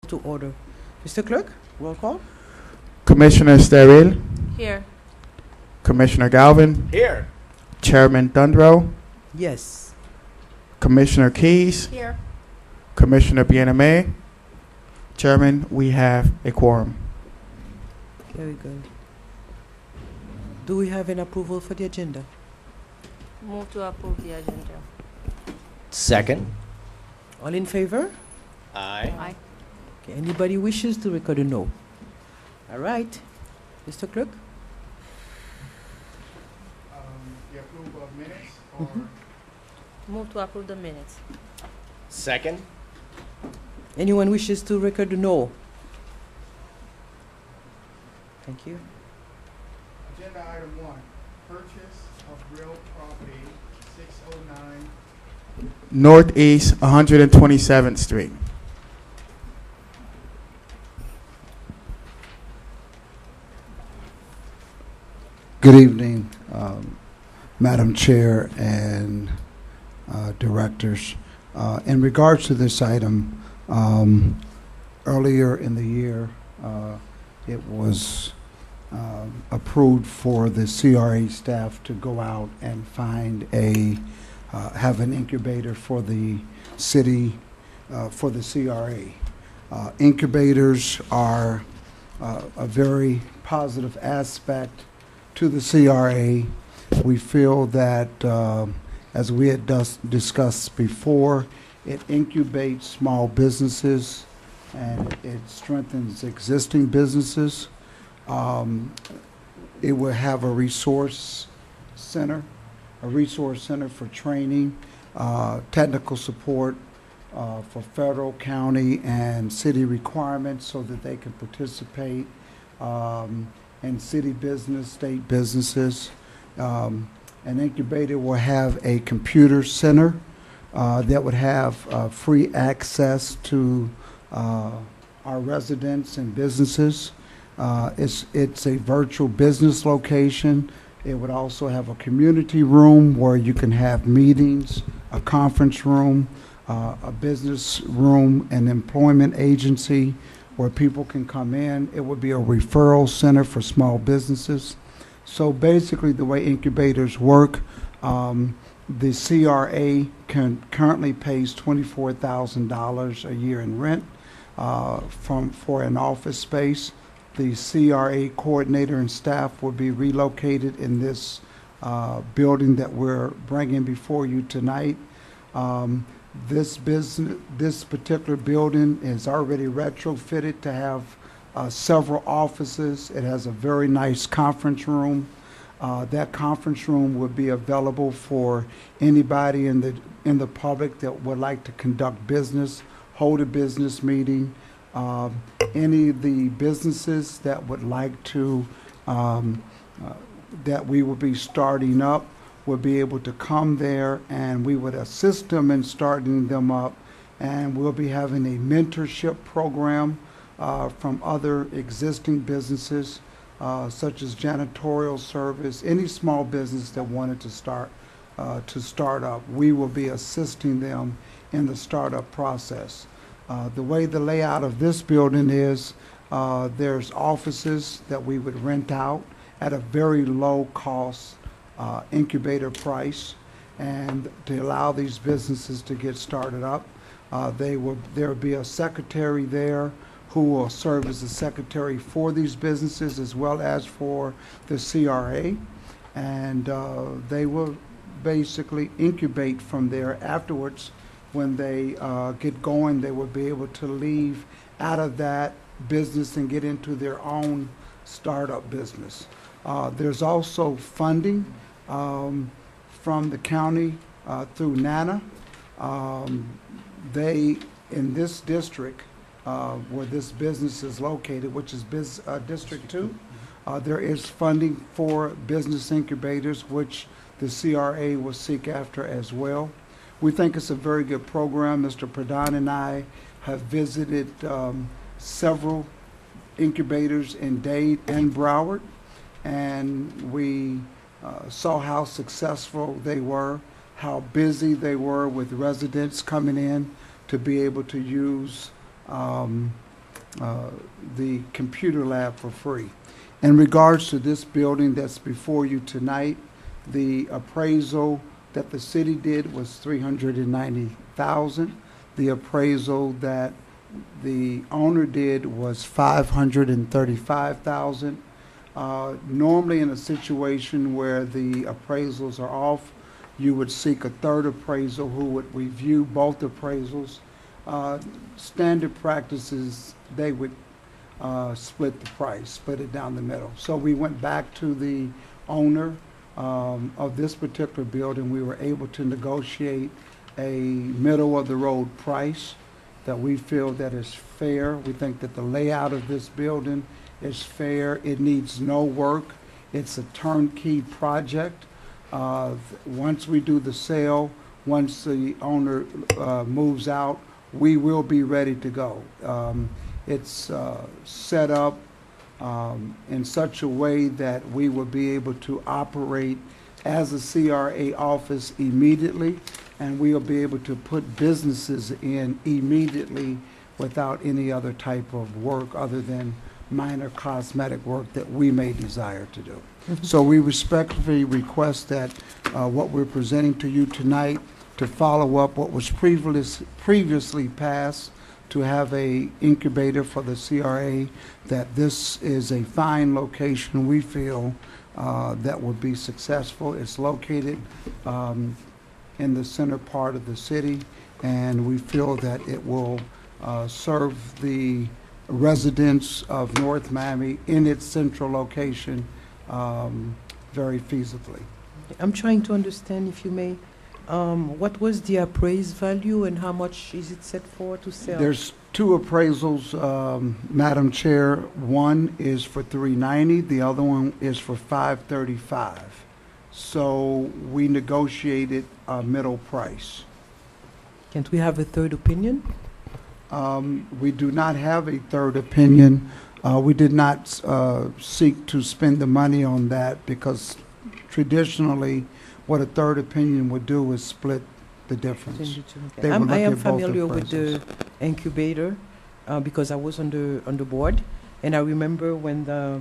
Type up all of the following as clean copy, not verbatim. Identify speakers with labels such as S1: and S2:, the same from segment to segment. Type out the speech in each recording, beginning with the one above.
S1: To order. Mr. Clerk, roll call.
S2: Commissioner Steril,
S3: Here.
S2: Commissioner Galvin,
S4: Here.
S2: Chairman Thundrow,
S1: Yes.
S2: Commissioner Keys,
S3: Here.
S2: Commissioner Biename. Chairman, we have a quorum.
S1: Very good. Do we have an approval for the agenda?
S3: Move to approve the agenda.
S4: Second.
S1: All in favor?
S4: Aye.
S3: Aye.
S1: Okay, anybody wishes to record a no? All right. Mr. Clerk?
S2: The approval of minutes
S3: Move to approve the minutes.
S4: Second.
S1: Anyone wishes to record a no? Thank you.
S2: Agenda item 1, purchase of real property, 609 Northeast 127th Street.
S5: Good evening, Madam Chair and directors. In regards to this item, earlier in the year, it was approved for the CRA staff to go out and find have an incubator for the city, for the CRA. Incubators are a very positive aspect to the CRA. We feel that, as we had discussed before, it incubates small businesses and it strengthens existing businesses. It will have a resource center for training, technical support for federal, county, and city requirements so that they can participate in city business, state businesses. An incubator will have a computer center that would have free access to our residents and businesses. It's a virtual business location. It would also have a community room where you can have meetings, a conference room, a business room, an employment agency where people can come in. It would be a referral center for small businesses. So basically the way incubators work, the CRA currently pays $24,000 a year in rent for an office space. The CRA coordinator and staff will be relocated in this building that we're bringing before you tonight. This particular building is already retrofitted to have several offices. It has a very nice conference room. That conference room would be available for anybody in the public that would like to conduct business, hold a business meeting. Any of the businesses that would like to, that we will be starting up, will be able to come there and we would assist them in starting them up. And we'll be having a mentorship program from other existing businesses, such as janitorial service, any small business that wanted to start up. We will be assisting them in the startup process. The way the layout of this building is, there's offices that we would rent out at a very low cost incubator price, and to allow these businesses to get started up. There will be a secretary there who will serve as the secretary for these businesses as well as for the CRA, and they will basically incubate from there. Afterwards, when they get going, they will be able to leave out of that business and get into their own startup business. There's also funding from the county through NANA. In this district where this business is located, which is District 2, there is funding for business incubators, which the CRA will seek after as well. We think it's a very good program. Mr. Pradhan and I have visited several incubators in Dade and Broward, and we saw how successful they were, how busy they were with residents coming in to be able to use the computer lab for free. In regards to this building that's before you tonight, the appraisal that the city did was $390,000. The appraisal that the owner did was $535,000. Normally in a situation where the appraisals are off, you would seek a third appraisal who would review both appraisals. Standard practices, they would split the price, split it down the middle. So we went back to the owner of this particular building. We were able to negotiate a middle of the road price that we feel that is fair. We think that the layout of this building is fair. It needs no work. It's a turnkey project. Once we do the sale, once the owner moves out, we will be ready to go. It's set up in such a way that we will be able to operate as a CRA office immediately, and we'll be able to put businesses in immediately without any other type of work other than minor cosmetic work that we may desire to do. So we respectfully request that what we're presenting to you tonight to follow up what was previously passed, to have a incubator for the CRA, that this is a fine location we feel that would be successful. It's located in the center part of the city, and we feel that it will serve the residents of North Miami in its central location very feasibly.
S1: I'm trying to understand, if you may, what was the appraised value and how much is it set for to sell?
S5: There's two appraisals, Madam Chair. One is for $390, the other one is for $535. So we negotiated a middle price.
S1: Can't we have a third opinion?
S5: We do not have a third opinion. We did not seek to spend the money on that because traditionally what a third opinion would do is split the difference. They would look
S1: I am
S5: at both
S1: familiar with the
S5: appraisals.
S1: incubator because I was on the board, and I remember when a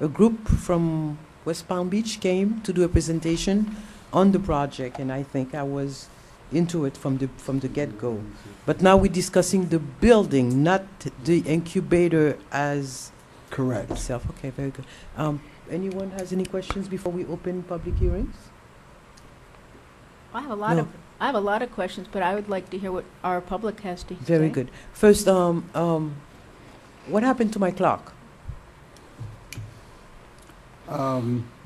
S1: group from West Palm Beach came to do a presentation on the project, and I think I was into it from the get-go. But now we're discussing the building, not the incubator as
S5: Correct.
S1: itself. Okay, very good. Anyone has any questions before we open public hearings?
S6: I have a lot
S1: No.
S6: of questions, but I would like to hear what our public has to say.
S1: Very good. First, what happened to my clock?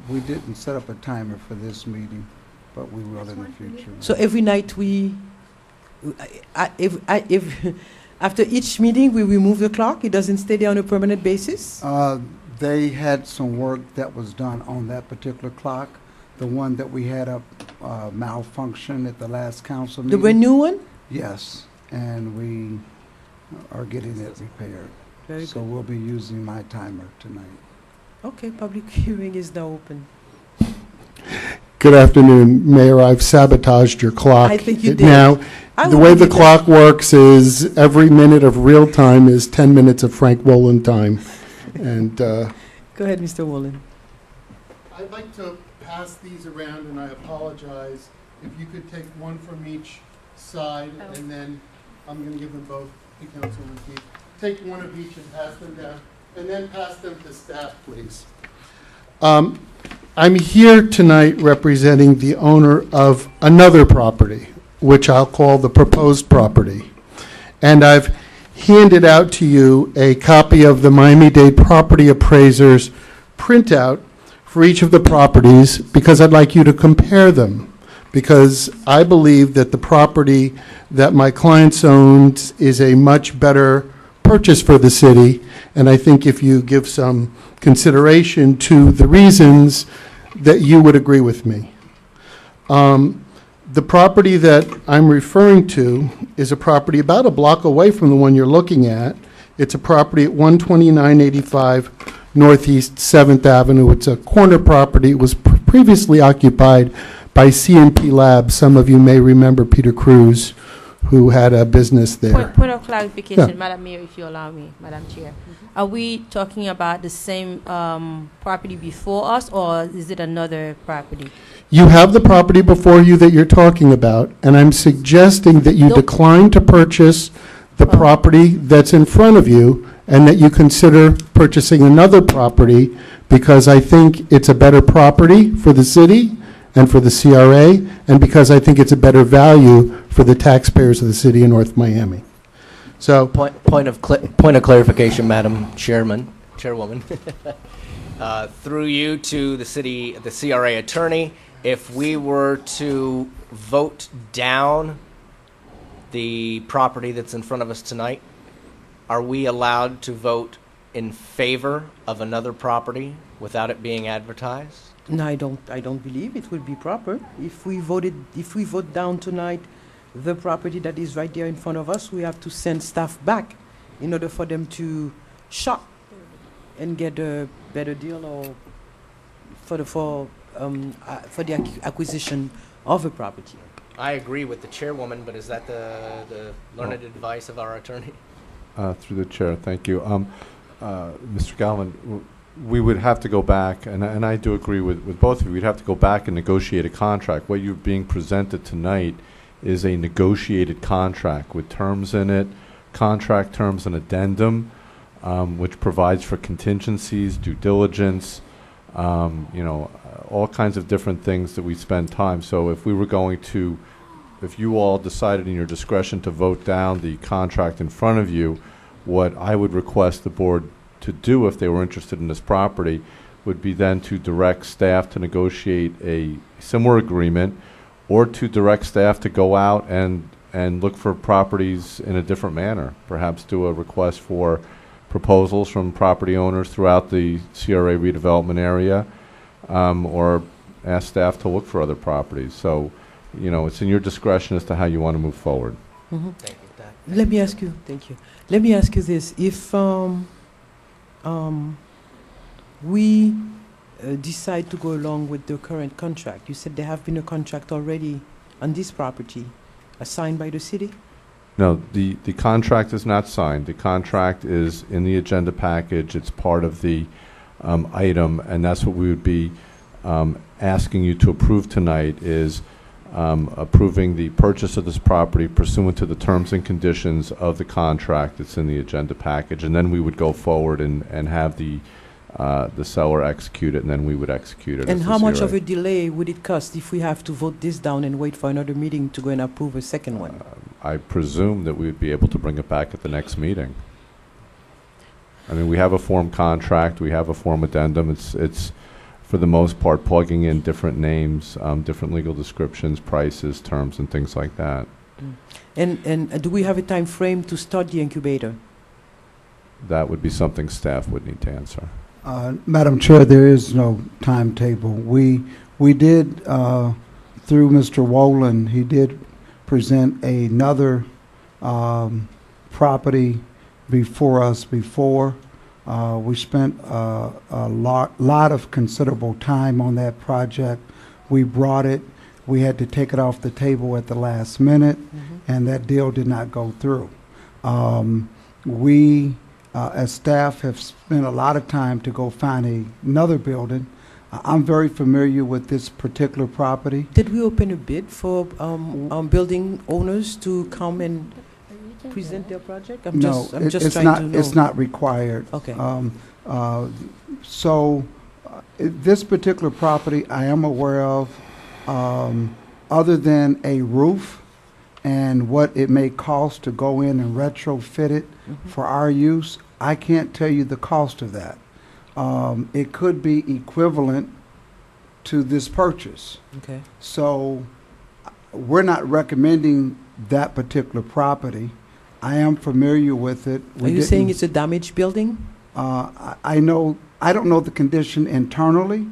S5: We didn't set up a timer for this meeting, but we will in the future.
S1: So every night if after each meeting we remove the clock, it doesn't stay there on a permanent basis?
S5: They had some work that was done on that particular clock. The one that we had up malfunction at the last council
S1: The
S5: meeting.
S1: brand new one?
S5: Yes, and we are getting it repaired.
S1: Very
S5: So
S1: good.
S5: we'll be using my timer tonight.
S1: Okay, public hearing is now open.
S7: Good afternoon, Mayor. I've sabotaged your clock.
S1: I think you did.
S7: Now,
S1: I
S7: the
S1: will
S7: way the
S1: give that-
S7: clock works is every minute of real time is 10 minutes of Frank Wolin time. And
S1: Go ahead, Mr. Wolin.
S2: I'd like to pass these around, and I apologize. If you could take one from each side,
S6: Oh.
S2: and then I'm going to give them both to Councilman Keith. Take one of each and pass them down, and then pass them to staff, please.
S7: I'm here tonight representing the owner of another property, which I'll call the proposed property. And I've handed out to you a copy of the Miami-Dade Property Appraiser's printout for each of the properties because I'd like you to compare them. Because I believe that the property that my clients owned is a much better purchase for the city. And I think if you give some consideration to the reasons that you would agree with me. The property that I'm referring to is a property about a block away from the one you're looking at. It's a property at 12985 Northeast 7th Avenue. It's a corner property. It was previously occupied by CNP Labs. Some of you may remember Peter Cruz, who had a business there.
S3: Point of clarification,
S7: Yeah.
S3: Madam Mayor, if you allow me, Madam Chair. Are we talking about the same property before us, or is it another property?
S7: You have the property before you that you're talking about, and I'm suggesting that you
S3: Nope.
S7: decline to purchase the
S3: Oh.
S7: property that's in front of you, and that you consider purchasing another property, because I think it's a better property for the city and for the CRA, and because I think it's a better value for the taxpayers of the city of North Miami. So,
S4: Point of clarification, Madam Chairwoman. Through you to the CRA attorney, if we were to vote down the property that's in front of us tonight, are we allowed to vote in favor of another property without it being advertised?
S1: No, I don't believe it would be proper. If we vote down tonight the property that is right there in front of us, we have to send staff back in order for them to shop and get a better deal or for the acquisition of a property.
S4: I agree with the chairwoman, but is that the learned advice of our attorney?
S8: Through the chair, thank you. Mr. Galvin, we would have to go back, and I do agree with both of you, we'd have to go back and negotiate a contract. What you're being presented tonight is a negotiated contract with terms in it, contract terms and addendum, which provides for contingencies, due diligence, all kinds of different things that we spend time. So if you all decided in your discretion to vote down the contract in front of you, what I would request the board to do if they were interested in this property would be then to direct staff to negotiate a similar agreement, or to direct staff to go out and look for properties in a different manner. Perhaps do a request for proposals from property owners throughout the CRA redevelopment area, or ask staff to look for other properties. So, it's in your discretion as to how you want to move forward.
S1: Mm-hmm.
S4: Thank you for that.
S1: Let me ask you, thank you. Let me ask you this. If we decide to go along with the current contract, you said there have been a contract already on this property assigned by the city?
S8: No, the contract is not signed. The contract is in the agenda package. It's part of the item, and that's what we would be asking you to approve tonight, is approving the purchase of this property pursuant to the terms and conditions of the contract that's in the agenda package. And then we would go forward and have the seller execute it, and then we would execute it.
S1: And
S8: as the
S1: how much
S8: CRA.
S1: of a delay would it cost if we have to vote this down and wait for another meeting to go and approve a second one?
S8: I presume that we would be able to bring it back at the next meeting. I mean, we have a form contract, we have a form addendum. It's for the most part plugging in different names, different legal descriptions, prices, terms, and things like that.
S1: And do we have a time frame to start the incubator?
S8: That would be something staff would need to answer.
S5: Madam Chair, there is no timetable. We did, through Mr. Wolin, he did present another property before us before. We spent a lot of considerable time on that project. We brought it. We had to take it off the table at the last minute, and that deal did not go through. We, as staff, have spent a lot of time to go find another building. I'm very familiar with this particular property.
S1: Did we open a bid for building owners to come and present their project? I'm just
S5: it's
S1: trying
S5: not.
S1: to know.
S5: It's not required.
S1: Okay.
S5: This particular property I am aware of, other than a roof and what it may cost to go in and retrofit it for our use, I can't tell you the cost of that. It could be equivalent to this purchase.
S1: Okay.
S5: So we're not recommending that particular property. I am familiar with it.
S1: Are you saying it's a damaged building?
S5: I know. I don't know the condition internally.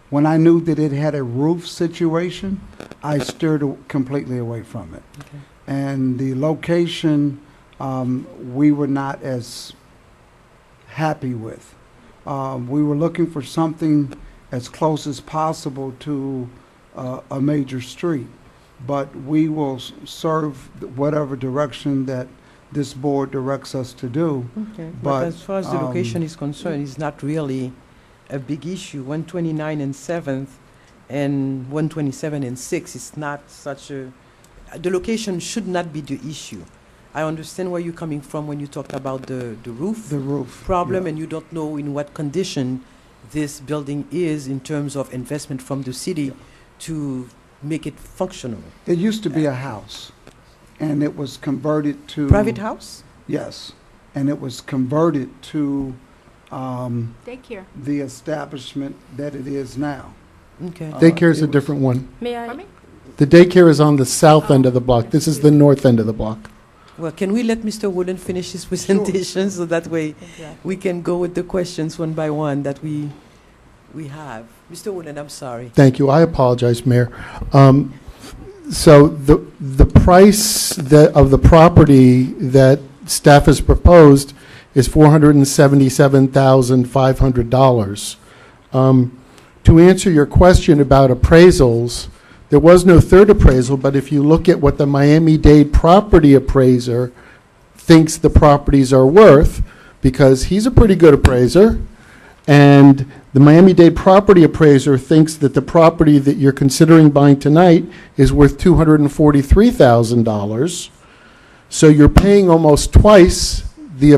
S5: When I knew that it had a roof situation, I steered completely away from it.
S1: Okay.
S5: And the location, we were not as happy with. We were looking for something as close as possible to a major street. but we will serve whatever direction that this board directs us to do.
S1: Okay. But
S5: But,
S1: as far as the location is concerned, it's not really a big issue. 129 and 7th and 127 and 6 is not such a, the location should not be the issue. I understand where you're coming from when you talked about the roof
S5: The roof.
S1: problem,
S5: yeah.
S1: and you don't know in what condition this building is in terms of investment from the city to make it functional.
S5: It used to be a house, and it was converted to.
S1: Private house?
S5: Yes, and it was converted to
S6: Daycare.
S5: the establishment that it is now.
S1: Okay.
S7: Daycare is
S5: it
S7: a
S5: was-
S7: different one.
S3: May I?
S6: Pardon me?
S7: The daycare is on the south end of the block. This is the north end of the block.
S1: Well, can we let Mr. Wooden finish his presentation so that way
S3: Exactly.
S1: we can go with the questions one by one that we have? Mr. Wooden, I'm sorry.
S7: Thank you. I apologize, Mayor. So the price of the property that staff has proposed is $477,500. To answer your question about appraisals, there was no third appraisal, but if you look at what the Miami-Dade property appraiser thinks the properties are worth, because he's a pretty good appraiser, and the Miami-Dade property appraiser thinks that the property that you're considering buying tonight is worth $243,000. So you're paying almost twice the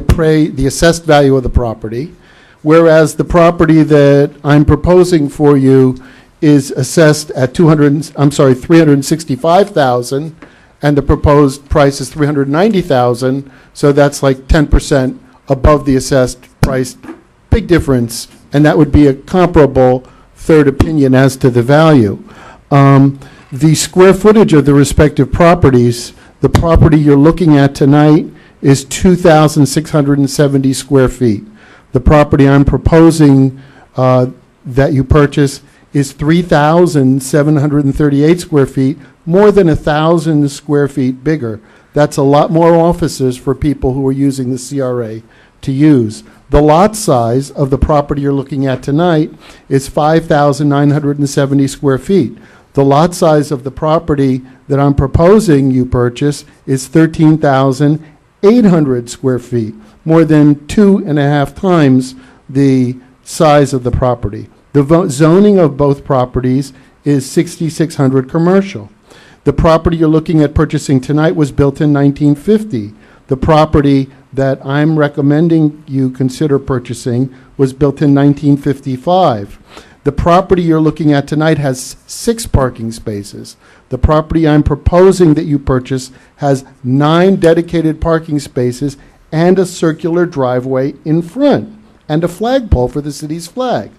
S7: assessed value of the property, whereas the property that I'm proposing for you is assessed at $365,000, and the proposed price is $390,000. So that's like 10% above the assessed price. Big difference, and that would be a comparable third opinion as to the value. The square footage of the respective properties, the property you're looking at tonight is 2,670 square feet. The property I'm proposing that you purchase is 3,738 square feet, more than 1,000 square feet bigger. That's a lot more offices for people who are using the CRA to use. The lot size of the property you're looking at tonight is 5,970 square feet. The lot size of the property that I'm proposing you purchase is 13,800 square feet, more than 2.5 times the size of the property. The zoning of both properties is 6600 commercial. The property you're looking at purchasing tonight was built in 1950. The property that I'm recommending you consider purchasing was built in 1955. The property you're looking at tonight has 6 parking spaces. The property I'm proposing that you purchase has 9 dedicated parking spaces and a circular driveway in front and a flagpole for the city's flag.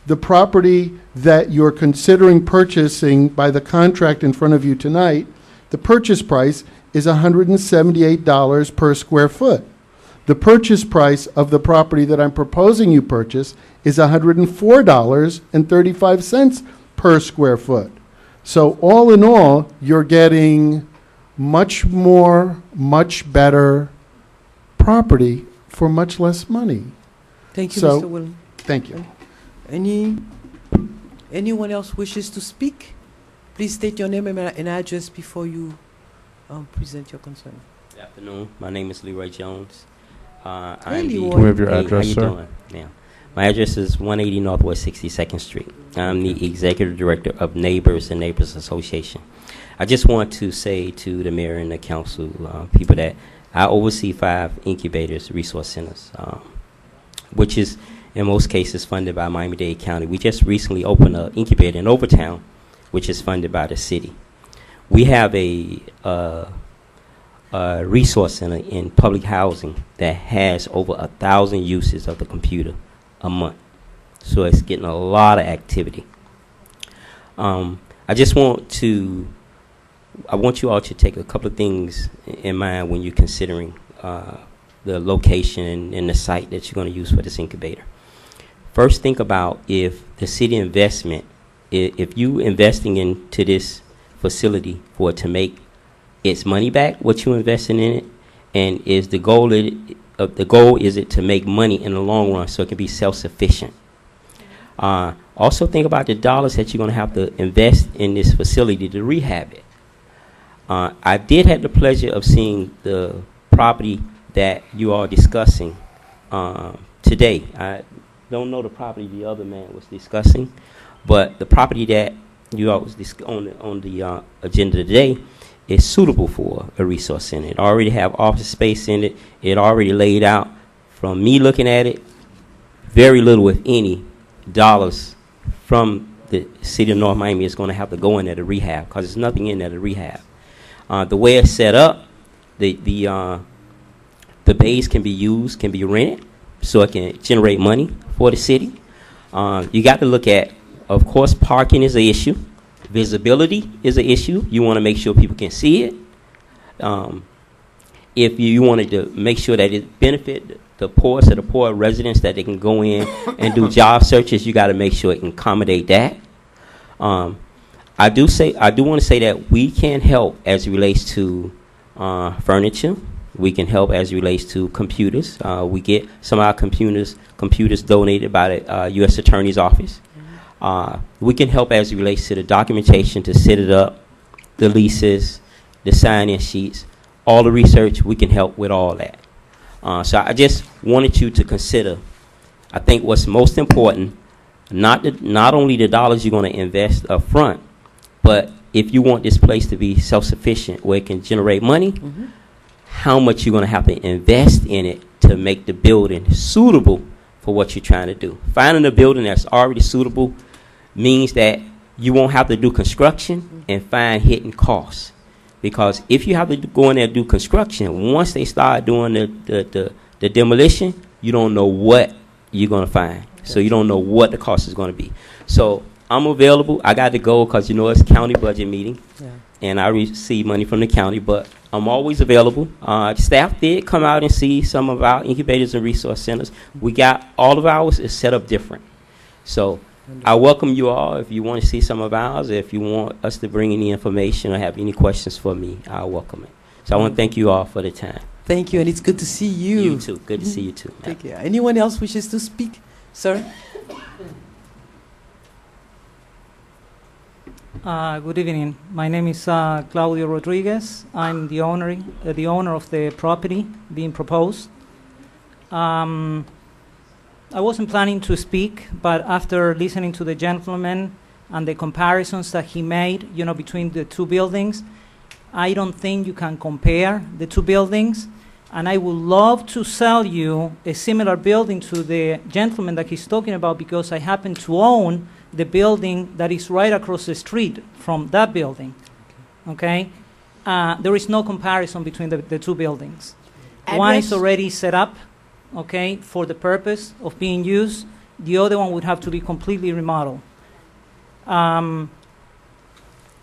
S7: The property that you're considering purchasing by the contract in front of you tonight, the purchase price is $178 per square foot. The purchase price of the property that I'm proposing you purchase is $104.35 per square foot. So all in all, you're getting much more, much better property for much less money.
S1: Thank you,
S7: So-
S1: Mr. Wooden.
S7: Thank you.
S1: Anyone else wishes to speak? Please state your name and address before you present your concern.
S9: Good afternoon. My name is Leroy Jones.
S1: Hey,
S9: I'm the-
S1: Leroy.
S8: Can we have your
S9: Hey,
S8: address,
S9: how you
S8: sir?
S9: doing? Yeah. My address is 180 Northwest 62nd Street. I'm the executive director of Neighbors and Neighbors Association. I just want to say to the mayor and the council people that I oversee 5 incubators, resource centers, which is in most cases funded by Miami-Dade County. We just recently opened an incubator in Overtown, which is funded by the city. We have a resource center in public housing that has over 1,000 uses of the computer a month. So it's getting a lot of activity. I want you all to take a couple of things in mind when you're considering the location and the site that you're going to use for this incubator. First, think about if the city investment, if you investing into this facility for it to make its money back, what you investing in it, and is the goal is it to make money in the long run so it can be self-sufficient. Also think about the dollars that you're going to have to invest in this facility to rehab it. I did have the pleasure of seeing the property that you are discussing today. I don't know the property the other man was discussing, but the property that you all was on the agenda today is suitable for a resource center. It already have office space in it. It already laid out. From me looking at it, very little, if any, dollars from the city of North Miami is going to have to go in there to rehab, because there's nothing in there to rehab. The way it's set up, the bays can be used, can be rented, so it can generate money for the city. You got to look at, of course, parking is an issue. Visibility is an issue. You want to make sure people can see it. If you wanted to make sure that it benefit the poorest of the poor residents, that they can go in and do job searches, you got to make sure it can accommodate that. I do want to say that we can help as it relates to furniture. We can help as it relates to computers. We get some of our computers donated by the U.S. Attorney's Office. We can help as it relates to the documentation to set it up, the leases, the sign-in sheets, all the research. We can help with all that. So I just wanted you to consider, I think what's most important, not only the dollars you're going to invest up front, but if you want this place to be self-sufficient where it can generate money, how much you're going to have to invest in it to make the building suitable for what you're trying to do. Finding a building that's already suitable means that you won't have to do construction and find hidden costs. Because if you have to go in there and do construction, once they start doing the demolition, you don't know what you're going to find. So you don't know what the cost is going to be. So I'm available. I got to go because, it's county budget meeting. Yeah. And I receive money from the county, but I'm always available. Staff did come out and see some of our incubators and resource centers. We got all of ours is set up different. So I welcome you all. If you want to see some of ours, if you want us to bring any information or have any questions for me, I'll welcome it. So I want to thank you all for the time.
S1: Thank you, and it's good to see you.
S9: You too. Good to see you too.
S1: Take care. Anyone else wishes to speak? Sir?
S10: Good evening. My name is Claudio Rodriguez. I'm the owner of the property being proposed. I wasn't planning to speak, but after listening to the gentleman and the comparisons that he made, between the two buildings, I don't think you can compare the two buildings. And I would love to sell you a similar building to the gentleman that he's talking about, because I happen to own the building that is right across the street from that building. Okay? There is no comparison between the two buildings. One is already set up, okay, for the purpose of being used. The other one would have to be completely remodeled.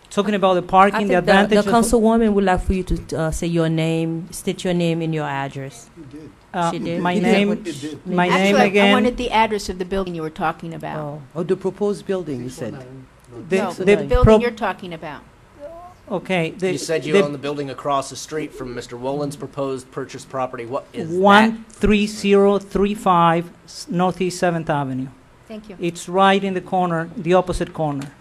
S10: Talking about the parking, the advantage.
S3: The councilwoman would like for you to say your name, state your name and your address.
S5: You did.
S3: She did.
S10: My
S3: You
S10: name.
S3: did.
S10: My
S6: Actually,
S10: name again.
S6: I wanted the address of the building you were talking about.
S1: Oh, the proposed building, you said.
S6: No,
S10: the
S6: the building you're talking about.
S10: Okay.
S4: You said you own the building across the street from Mr. Wollen's proposed purchase property. What is that?
S10: 13035 Northeast 7th Avenue.
S6: Thank you.
S10: It's right in the corner, the opposite corner.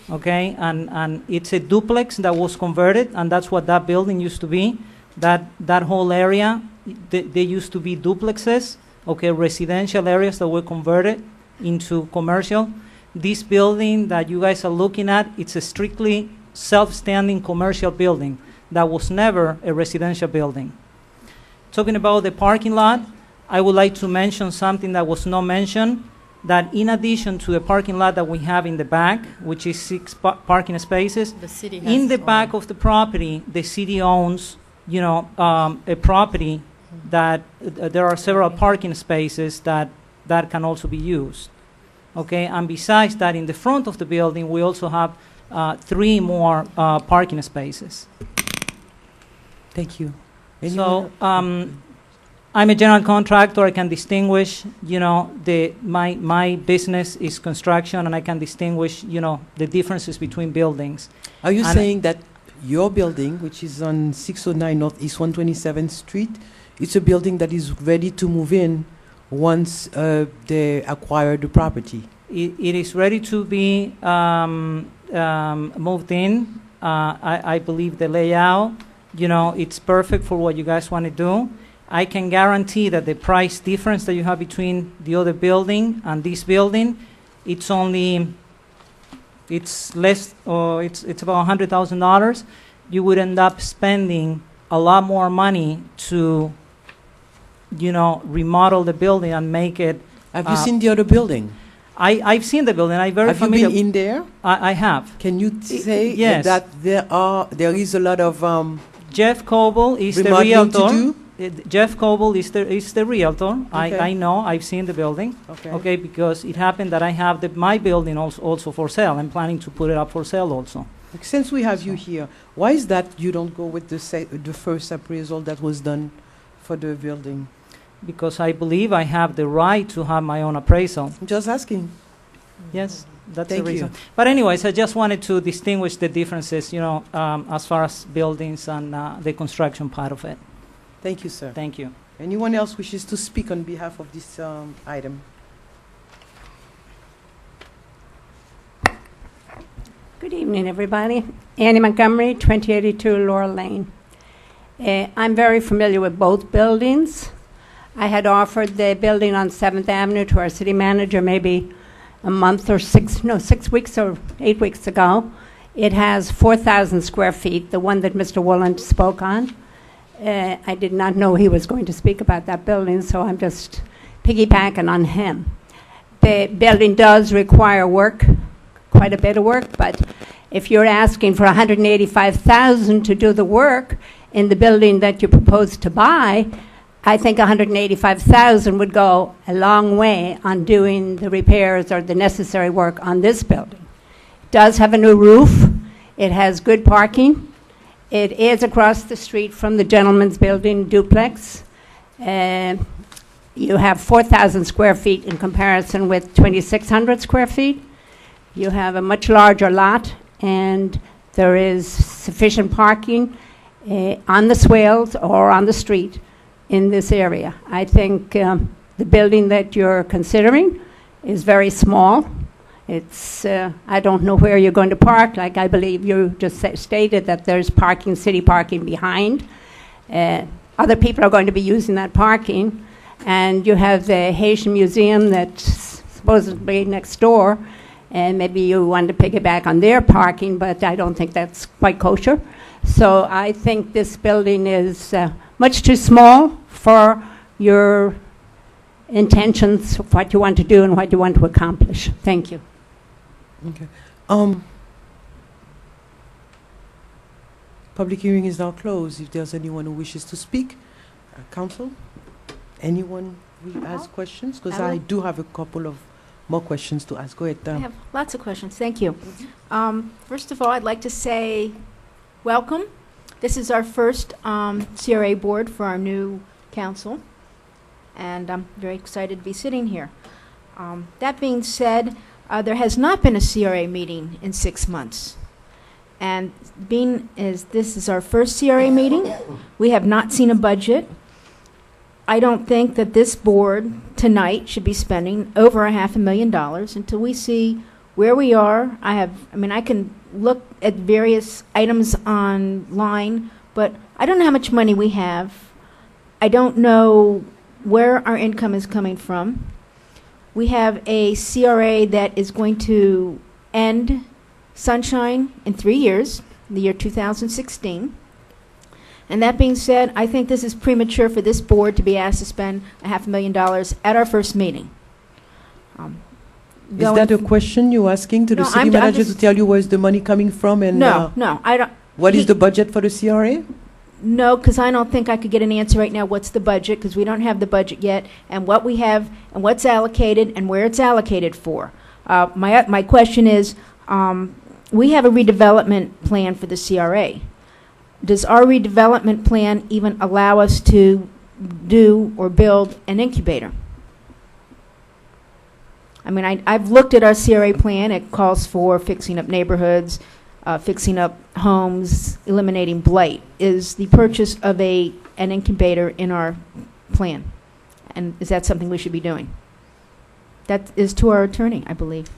S10: Okay, and it's a duplex that was converted, and that's what that building used to be. That whole area, they used to be duplexes, okay, residential areas that were converted into commercial. This building that you guys are looking at, it's a strictly self-standing commercial building that was never a residential building. Talking about the parking lot, I would like to mention something that was not mentioned, that in addition to the parking lot that we have in the back, which is 6 parking spaces,
S3: The city has
S10: in the
S3: its
S10: back
S3: own.
S10: of the property, the city owns, a property that there are several parking spaces that can also be used. Okay, and besides that, in the front of the building, we also have 3 more parking spaces.
S1: Thank you.
S10: So I'm a general contractor. I can distinguish, my business is construction, and I can distinguish, the differences between buildings.
S1: Are you
S10: And-
S1: saying that your building, which is on 609 Northeast 127th Street, it's a building that is ready to move in once they acquire the property?
S10: It is ready to be moved in I believe the layout, it's perfect for what you guys want to do. I can guarantee that the price difference that you have between the other building and this building, it's less, or it's about $100,000. You would end up spending a lot more money to, remodel the building and make it.
S1: Have you seen the other building?
S10: I've seen the building. I'm very familiar.
S1: Have you been in there?
S10: I have.
S1: Can you say
S10: yes.
S1: that there is a lot of
S10: Jeff Coble is the
S1: remodeling to
S10: realtor.
S1: do?
S10: Jeff Coble is the realtor.
S1: Okay.
S10: I know. I've seen the building.
S1: Okay.
S10: Because it happened that I have my building also for sale. I'm planning to put it up for sale also.
S1: Since we have you here, why is that you don't go with the first appraisal that was done for the building?
S10: Because I believe I have the right to have my own appraisal.
S1: I'm just asking.
S10: Yes, that's
S1: Thank
S10: the reason.
S1: you.
S10: But anyways, I just wanted to distinguish the differences, as far as buildings and the construction part of it.
S1: Thank you, sir.
S10: Thank you.
S1: Anyone else wishes to speak on behalf of this item?
S11: Good evening, everybody. Annie Montgomery, 2082 Laurel Lane. I'm very familiar with both buildings. I had offered the building on 7th Avenue to our city manager maybe a month or 6 weeks or 8 weeks ago. It has 4,000 square feet, the one that Mr. Woolen spoke on. I did not know he was going to speak about that building, so I'm just piggybacking on him. The building does require work, quite a bit of work, but if you're asking for $185,000 to do the work in the building that you propose to buy, I think $185,000 would go a long way on doing the repairs or the necessary work on this building. It does have a new roof. It has good parking. It is across the street from the gentleman's building duplex. You have 4,000 square feet in comparison with 2,600 square feet. You have a much larger lot, and there is sufficient parking on the swales or on the street in this area. I think the building that you're considering is very small. It's, I don't know where you're going to park, like I believe you just stated that there's parking, city parking behind. Other people are going to be using that parking. And you have the Haitian Museum that's supposedly next door, and maybe you want to piggyback on their parking, but I don't think that's quite kosher. So I think this building is much too small for your intentions of what you want to do and what you want to accomplish. Thank you.
S1: Okay. Public hearing is now closed. If there's anyone who wishes to speak, council, anyone will ask questions? Because I do have a couple of more questions to ask. Go ahead.
S6: I have lots of questions. Thank you. First of all, I'd like to say welcome. This is our first CRA board for our new council, and I'm very excited to be sitting here. That being said, there has not been a CRA meeting in 6 months. And being as this is our first CRA meeting, we have not seen a budget. I don't think that this board tonight should be spending over $500,000 until we see where we are. I can look at various items online, but I don't know how much money we have. I don't know where our income is coming from. We have a CRA that is going to end Sunshine in 3 years, the year 2016. And that being said, I think this is premature for this board to be asked to spend $500,000 at our first meeting.
S1: Is that a question you're asking to the city manager to tell you where's the money coming from? And
S6: no, I don't.
S1: What is the budget for the CRA?
S6: No, because I don't think I could get an answer right now. What's the budget? Because we don't have the budget yet, and what we have, and what's allocated, and where it's allocated for. My question is, we have a redevelopment plan for the CRA. Does our redevelopment plan even allow us to do or build an incubator? I mean, I've looked at our CRA plan. It calls for fixing up neighborhoods, fixing up homes, eliminating blight. Is the purchase of an incubator in our plan? And is that something we should be doing? That is to our attorney, I believe.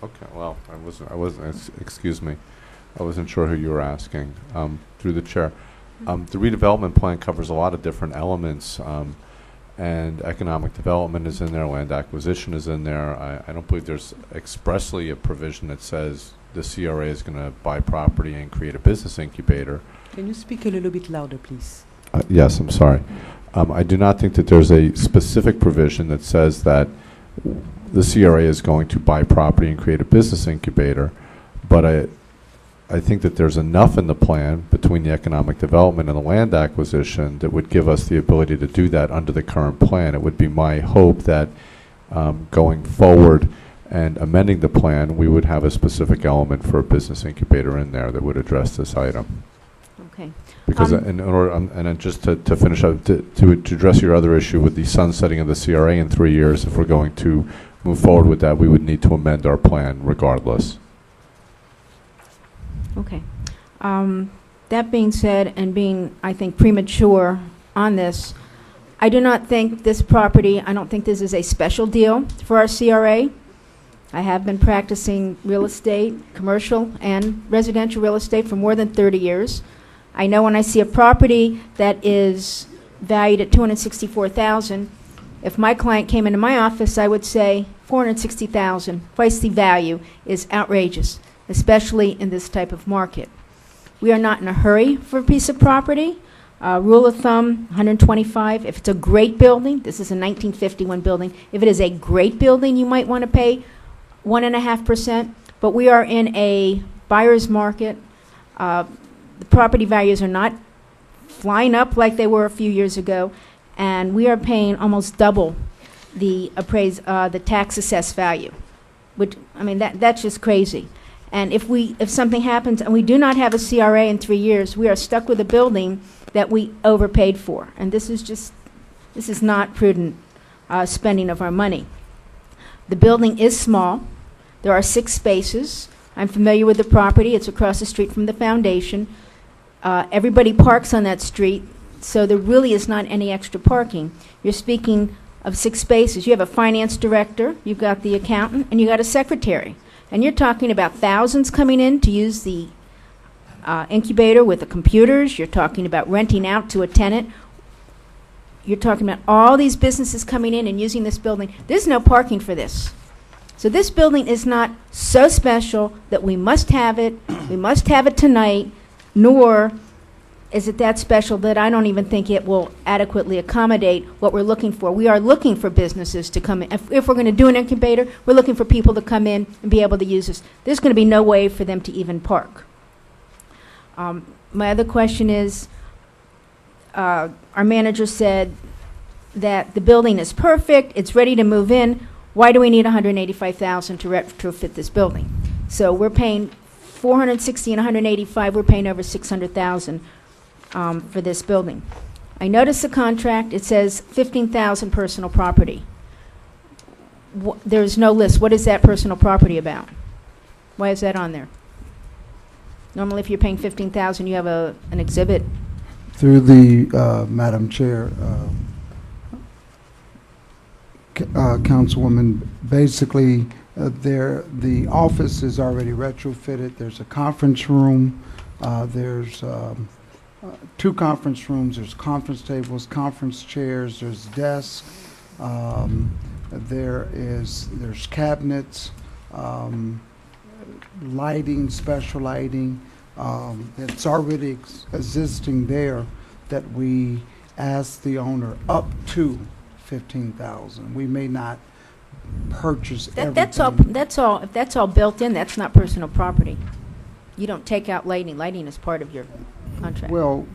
S8: Okay, well, I wasn't, excuse me. I wasn't sure who you were asking, through the chair. The redevelopment plan covers a lot of different elements, and economic development is in there, land acquisition is in there. I don't believe there's expressly a provision that says the CRA is going to buy property and create a business incubator.
S1: Can you speak a little bit louder, please?
S8: Yes, I'm sorry. I do not think that there's a specific provision that says that the CRA is going to buy property and create a business incubator, but I think that there's enough in the plan between the economic development and the land acquisition that would give us the ability to do that under the current plan. It would be my hope that going forward and amending the plan, we would have a specific element for a business incubator in there that would address this item.
S6: Okay.
S8: Because in order, and then just to finish up, to address your other issue with the sunsetting of the CRA in 3 years, if we're going to move forward with that, we would need to amend our plan regardless.
S6: Okay. That being said, and being, I think, premature on this, I do not think this property, I don't think this is a special deal for our CRA. I have been practicing real estate, commercial and residential real estate for more than 30 years. I know when I see a property that is valued at $264,000, if my client came into my office, I would say $460,000, twice the value, is outrageous, especially in this type of market. We are not in a hurry for a piece of property. Rule of thumb, 125. If it's a great building, this is a 1951 building. If it is a great building, you might want to pay 1.5%. But we are in a buyer's market. The property values are not flying up like they were a few years ago, and we are paying almost double the the tax assessed value. Which, I mean, that's just crazy. And if something happens and we do not have a CRA in 3 years, we are stuck with a building that we overpaid for. And this is not prudent spending of our money. The building is small. There are 6 spaces. I'm familiar with the property. It's across the street from the foundation. Everybody parks on that street, so there really is not any extra parking. You're speaking of 6 spaces. You have a finance director, you've got the accountant, and you got a secretary. And you're talking about thousands coming in to use the incubator with the computers. You're talking about renting out to a tenant. You're talking about all these businesses coming in and using this building. There's no parking for this. So this building is not so special that we must have it. We must have it tonight, nor is it that special that I don't even think it will adequately accommodate what we're looking for. We are looking for businesses to come in. If we're going to do an incubator, we're looking for people to come in and be able to use this. There's going to be no way for them to even park. My other question is, our manager said that the building is perfect, it's ready to move in. Why do we need $185,000 to retrofit this building? So we're paying $460 and $185. We're paying over $600,000 for this building. I noticed the contract. It says 15,000 personal property. There's no list. What is that personal property about? Why is that on there? Normally, if you're paying 15,000, you have an exhibit.
S5: Through the Madam Chair, Councilwoman, basically, the office is already retrofitted. There's a conference room. There's 2 conference rooms. There's conference tables, conference chairs. There's desks. There's cabinets, lighting, special lighting. It's already existing there that we ask the owner up to 15,000. We may not purchase everything.
S6: That's all. If that's all built in, that's not personal property. You don't take out lighting. Lighting is part of your contract.
S5: Well,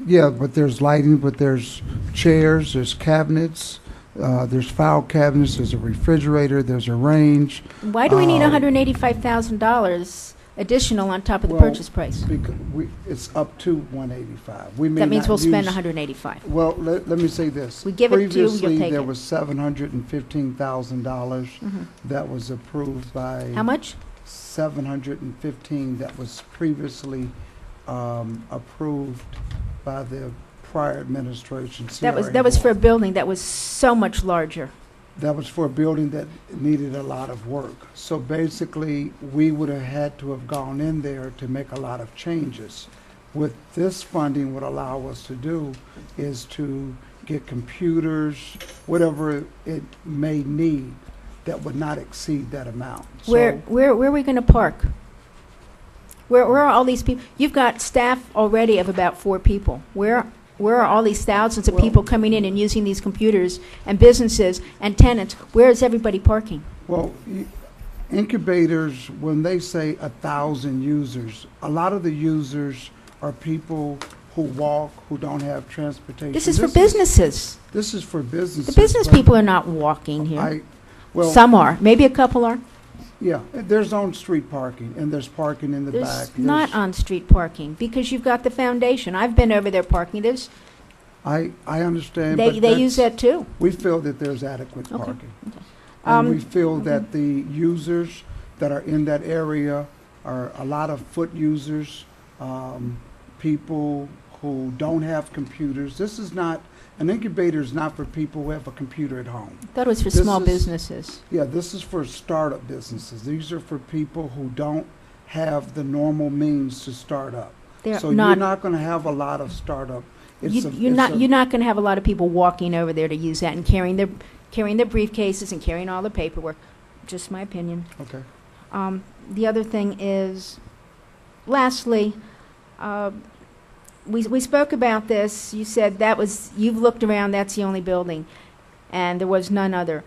S5: yeah, but there's lighting, but there's chairs, there's cabinets, there's file cabinets, there's a refrigerator, there's a range.
S6: Why do we need $185,000 additional on top of the purchase price?
S5: Because it's up to 185. We may
S6: That means
S5: not
S6: we'll spend
S5: use-
S6: 185.
S5: Well, let me say this.
S6: We give it to you, you'll
S5: Previously,
S6: take
S5: there
S6: it.
S5: was $715,000 that was approved by.
S6: How much?
S5: 715 that was previously approved by the prior administration.
S6: That was for a building that was so much larger
S5: That was for a building that needed a lot of work. So basically, we would have had to have gone in there to make a lot of changes. What this funding would allow us to do is to get computers, whatever it may need, that would not exceed that amount.
S6: Where are we going to park? Where are all these people? You've got staff already of about 4 people. Where are all these thousands of
S5: Well-
S6: people coming in and using these computers, and businesses and tenants? Where is everybody parking?
S5: Well, incubators, when they say 1,000 users, a lot of the users are people who walk, who don't have transportation.
S6: This is for businesses.
S5: This is for businesses.
S6: The business
S5: but
S6: people are not walking here.
S5: Well,
S6: Some are. Maybe a couple are.
S5: yeah, there's on-street parking, and there's parking in the back.
S6: There's not on-street parking because you've got the foundation. I've been over there parking. There's
S5: I understand,
S6: they
S5: but
S6: use that too.
S5: we feel that there's adequate
S6: Okay.
S5: parking.
S6: Um,
S5: And we feel that the users that are in that area are a lot of foot users, people who don't have computers. This is not, an incubator is not for people who have a computer at home.
S6: That was for
S5: This
S6: small
S5: is-
S6: businesses.
S5: Yeah, this is for startup businesses. These are for people who don't have the normal means to start up.
S6: They're
S5: So you're
S6: not.
S5: not going to have a lot of startup.
S6: You're not going to have a lot of people walking over there to use that and carrying their briefcases and carrying all the paperwork. Just my opinion.
S5: Okay.
S6: The other thing is, lastly, we spoke about this. You said you've looked around, that's the only building, and there was none other.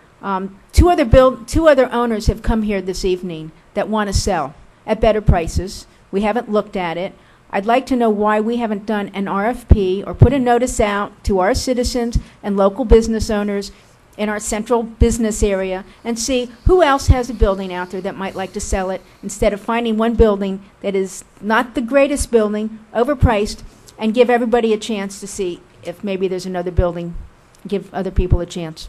S6: Two other owners have come here this evening that want to sell at better prices. We haven't looked at it. I'd like to know why we haven't done an RFP or put a notice out to our citizens and local business owners in our central business area and see who else has a building out there that might like to sell it, instead of finding one building that is not the greatest building, overpriced, and give everybody a chance to see if maybe there's another building, give other people a chance.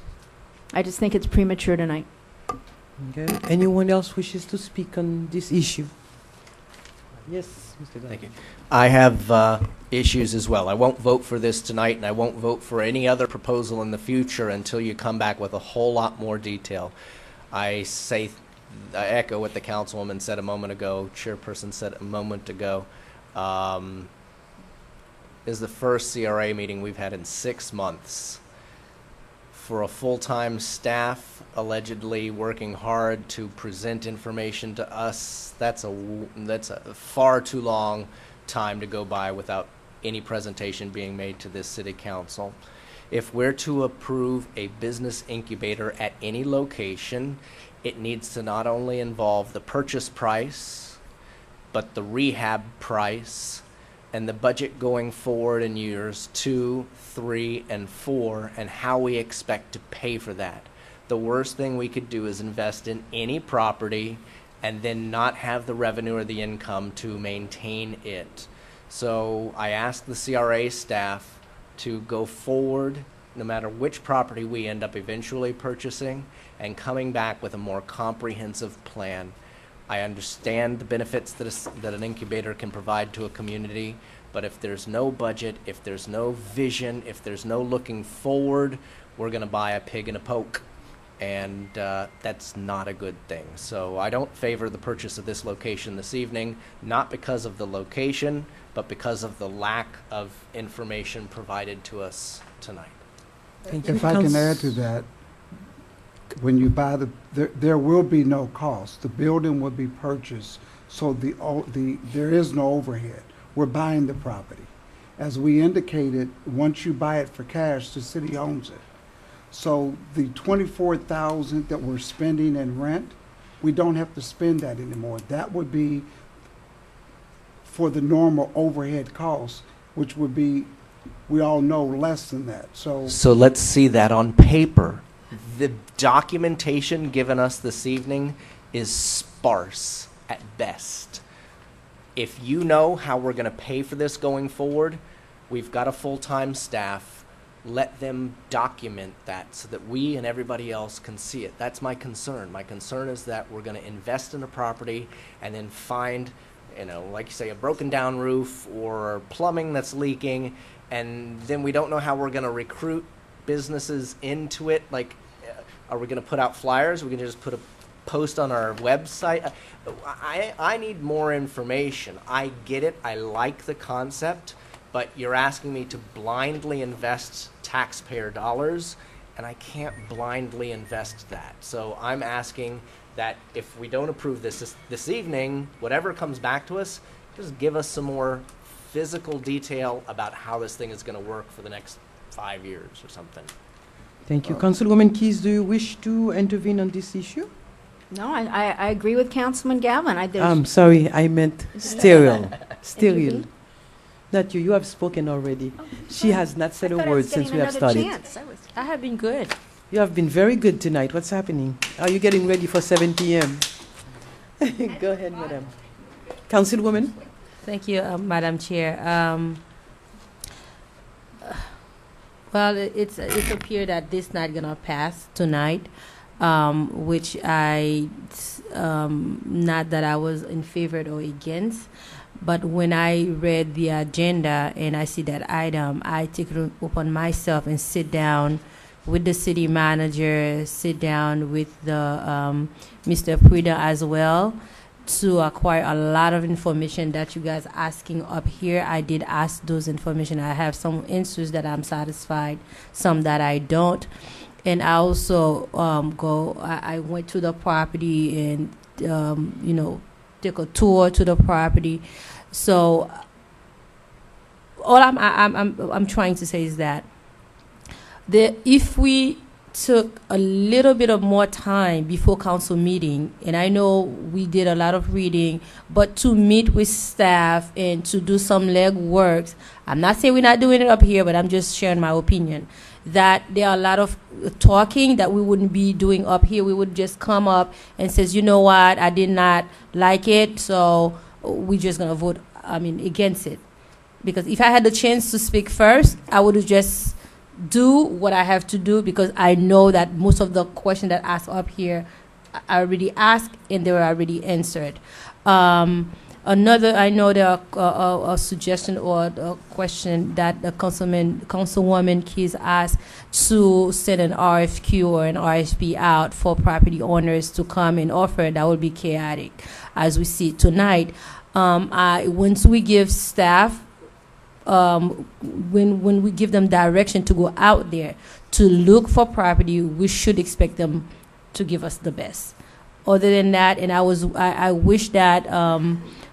S6: I just think it's premature tonight.
S1: Okay. Anyone else wishes to speak on this issue? Yes, Mr. Dunn.
S4: Thank you. I have issues as well. I won't vote for this tonight, and I won't vote for any other proposal in the future until you come back with a whole lot more detail. I echo what the councilwoman said a moment ago, chairperson said a moment ago. Is the first CRA meeting we've had in 6 months. For a full-time staff allegedly working hard to present information to us, that's a far too long time to go by without any presentation being made to this city council. If we're to approve a business incubator at any location, it needs to not only involve the purchase price, but the rehab price, and the budget going forward in years 2, 3, and 4, and how we expect to pay for that. The worst thing we could do is invest in any property and then not have the revenue or the income to maintain it. So I asked the CRA staff to go forward, no matter which property we end up eventually purchasing, and coming back with a more comprehensive plan. I understand the benefits that an incubator can provide to a community, but if there's no budget, if there's no vision, if there's no looking forward, we're going to buy a pig in a poke, and that's not a good thing. So I don't favor the purchase of this location this evening, not because of the location, but because of the lack of information provided to us tonight.
S1: Thank you.
S5: If I can add to that, when you buy there will be no cost. The building will be purchased, so there is no overhead. We're buying the property. As we indicated, once you buy it for cash, the city owns it. So the $24,000 that we're spending in rent, we don't have to spend that anymore. That would be for the normal overhead costs, which would be, we all know, less than that.
S4: So let's see that on paper. The documentation given us this evening is sparse at best. If you know how we're going to pay for this going forward, we've got a full-time staff. Let them document that so that we and everybody else can see it. That's my concern. My concern is that we're going to invest in a property and then find, like you say, a broken down roof or plumbing that's leaking, and then we don't know how we're going to recruit businesses into it. Like, Are we going to put out flyers? Are we going to just put a post on our website? I need more information. I get it. I like the concept, but you're asking me to blindly invest taxpayer dollars, and I can't blindly invest that. So I'm asking that if we don't approve this evening, whatever comes back to us, just give us some more physical detail about how this thing is going to work for the next 5 years or something.
S1: Thank you. Councilwoman Keys, do you wish to intervene on this issue?
S6: No, I agree with Councilman Galvin.
S1: I'm sorry, I meant sterile. Sterile. Not you. You have spoken already. She has not said a word since we have started.
S3: I have been good.
S1: You have been very good tonight. What's happening? Are you getting ready for 7 p.m.? Go ahead, madam. Councilwoman?
S3: Thank you, Madam Chair. Well, it's appear that this not gonna pass tonight, which not that I was in favor or against, but when I read the agenda and I see that item, I take it upon myself and sit down with the city manager, sit down with the Mr. Prida as well, to acquire a lot of information that you guys asking up here. I did ask those information. I have some answers that I'm satisfied, some that I don't. And I also I went to the property and took a tour to the property. So all I'm trying to say is that if we took a little bit of more time before council meeting, and I know we did a lot of reading, but to meet with staff and to do some leg works, I'm not saying we're not doing it up here, but I'm just sharing my opinion, that there are a lot of talking that we wouldn't be doing up here. We would just come up and says, you know what, I did not like it, so we're just going to vote, against it. Because if I had the chance to speak first, I would have just do what I have to do, because I know that most of the questions that asked up here I already asked and they were already answered. I know there are a suggestion or a question that the Councilwoman Keys asked to send an RFQ or an RFP out for property owners to come and offer. That would be chaotic, as we see tonight. Once we give staff, when we give them direction to go out there to look for property, we should expect them to give us the best. Other than that, and I wish that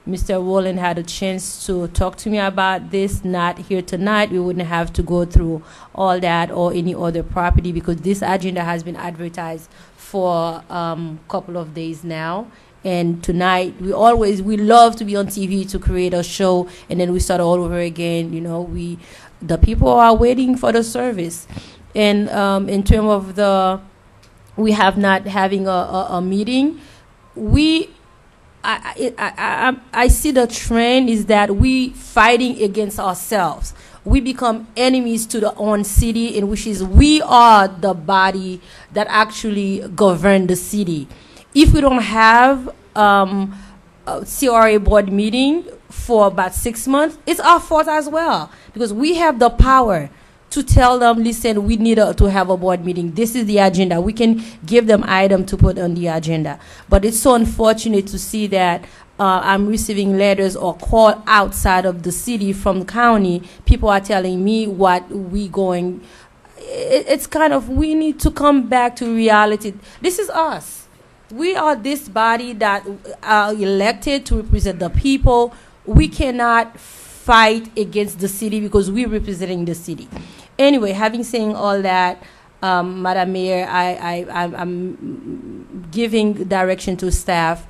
S3: Mr. Wolin had a chance to talk to me about this, not here tonight. We wouldn't have to go through all that or any other property, because this agenda has been advertised for a couple of days now. And tonight, we love to be on TV to create a show, and then we start all over again. The people are waiting for the service. And in terms of we have not having a meeting, I see the trend is that we fighting against ourselves. We become enemies to the own city, in which is we are the body that actually govern the city. If we don't have a CRA board meeting for about 6 months, it's our fault as well, because we have the power to tell them, listen, we need to have a board meeting. This is the agenda. We can give them item to put on the agenda. But it's so unfortunate to see that I'm receiving letters or call outside of the city from the county. People are telling me what we going. It's kind of, we need to come back to reality. This is us. We are this body that are elected to represent the people. We cannot fight against the city because we're representing the city. Anyway, having said all that, Madam Mayor, I'm giving direction to staff,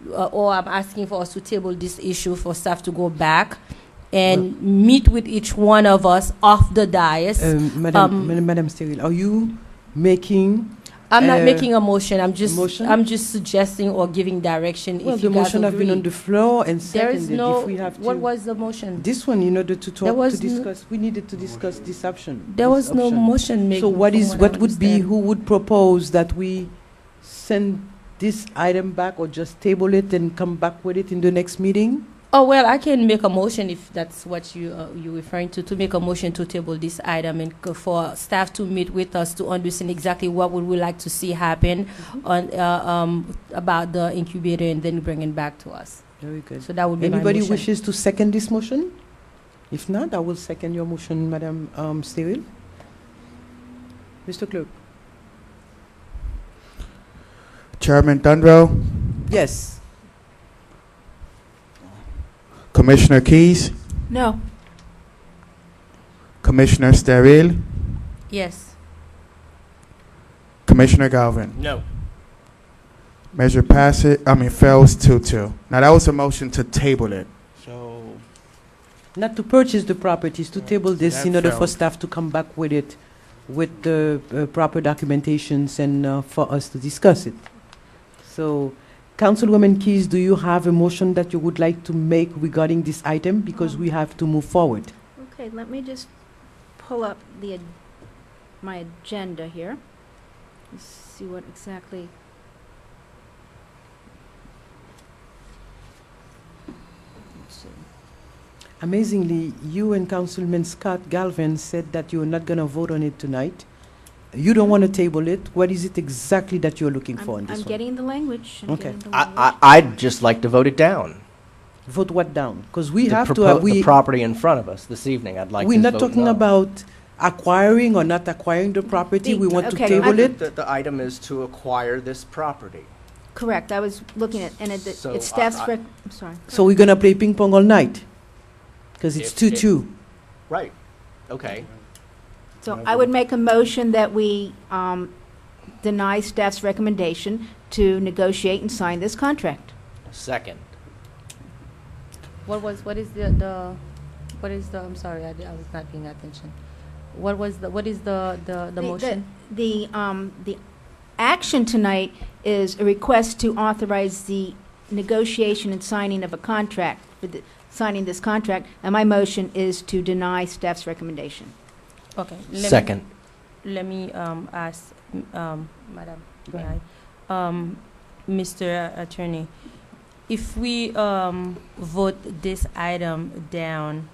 S3: or I'm asking for us to table this issue for staff to go back and meet with each one of us off the dais.
S1: Madam Steril, are you making...
S3: I'm not making a motion. I'm just suggesting or giving direction.
S1: Well,
S3: if
S1: the
S3: you guys
S1: motion has been on the floor and
S3: there is
S1: seconded.
S3: no.
S1: If we have
S3: What
S1: to,
S3: was the motion?
S1: this one, in order to talk,
S3: was
S1: to discuss, we needed to discuss this option.
S3: There was no motion made.
S1: So what would be, who would propose that we send this item back, or just table it and come back with it in the next meeting?
S3: Oh, well, I can make a motion if that's what you're referring to make a motion to table this item and for staff to meet with us to understand exactly what would we like to see happen on about the incubator and then bring it back to us.
S1: Very good.
S3: So that would be my
S1: Anybody
S3: motion.
S1: wishes to second this motion? If not, I will second your motion, Madam Steril. Mr. Clerk?
S12: Chairman Dunrow,
S1: Yes.
S12: Commissioner Keys,
S6: No.
S12: Commissioner Steril,
S3: Yes.
S12: Commissioner Galvin.
S4: No.
S12: Measure fails 2-2. Now that was a motion to table it. So
S1: Not to purchase the properties, to table this
S12: that
S1: in order for
S12: failed.
S1: staff to come back with it, with the proper documentations and for us to discuss it. So, Councilwoman Keys, do you have a motion that you would like to make regarding this item? Because we have to move forward.
S6: Okay, let me just pull up my agenda here. Let's see what exactly. Let's see.
S1: Amazingly, you and Councilman Scott Galvin said that you're not going to vote on it tonight. You don't want to table it. What is it exactly that you're looking for in this
S6: I'm
S1: one?
S6: getting the language. I'm
S1: Okay.
S6: getting the language.
S4: I'd just like to vote it down.
S1: Vote what down? Because we
S4: The
S1: have to.
S4: the property in front of us this evening. I'd like
S1: We're
S4: to
S1: not
S4: vote
S1: talking
S4: no.
S1: about acquiring or not acquiring the property. We want to
S6: Okay,
S1: table it.
S4: The item is to acquire this property.
S6: Correct, I was looking at, and
S4: So,
S6: it's staff's,
S4: I-
S6: I'm sorry.
S1: So we're going to play ping pong all night? Because it's
S4: If-
S1: 2-2.
S4: Right. Okay.
S6: So I would make a motion that we deny staff's recommendation to negotiate and sign this contract.
S4: Second.
S3: I'm sorry, I was not paying attention. What is the motion?
S6: The action tonight is a request to authorize the negotiation and signing of a contract, signing this contract, and my motion is to deny staff's recommendation.
S3: Okay.
S4: Second.
S3: Let me ask, Madam,
S1: Go
S3: may
S1: ahead.
S3: I? Mr. Attorney, if we vote this item down,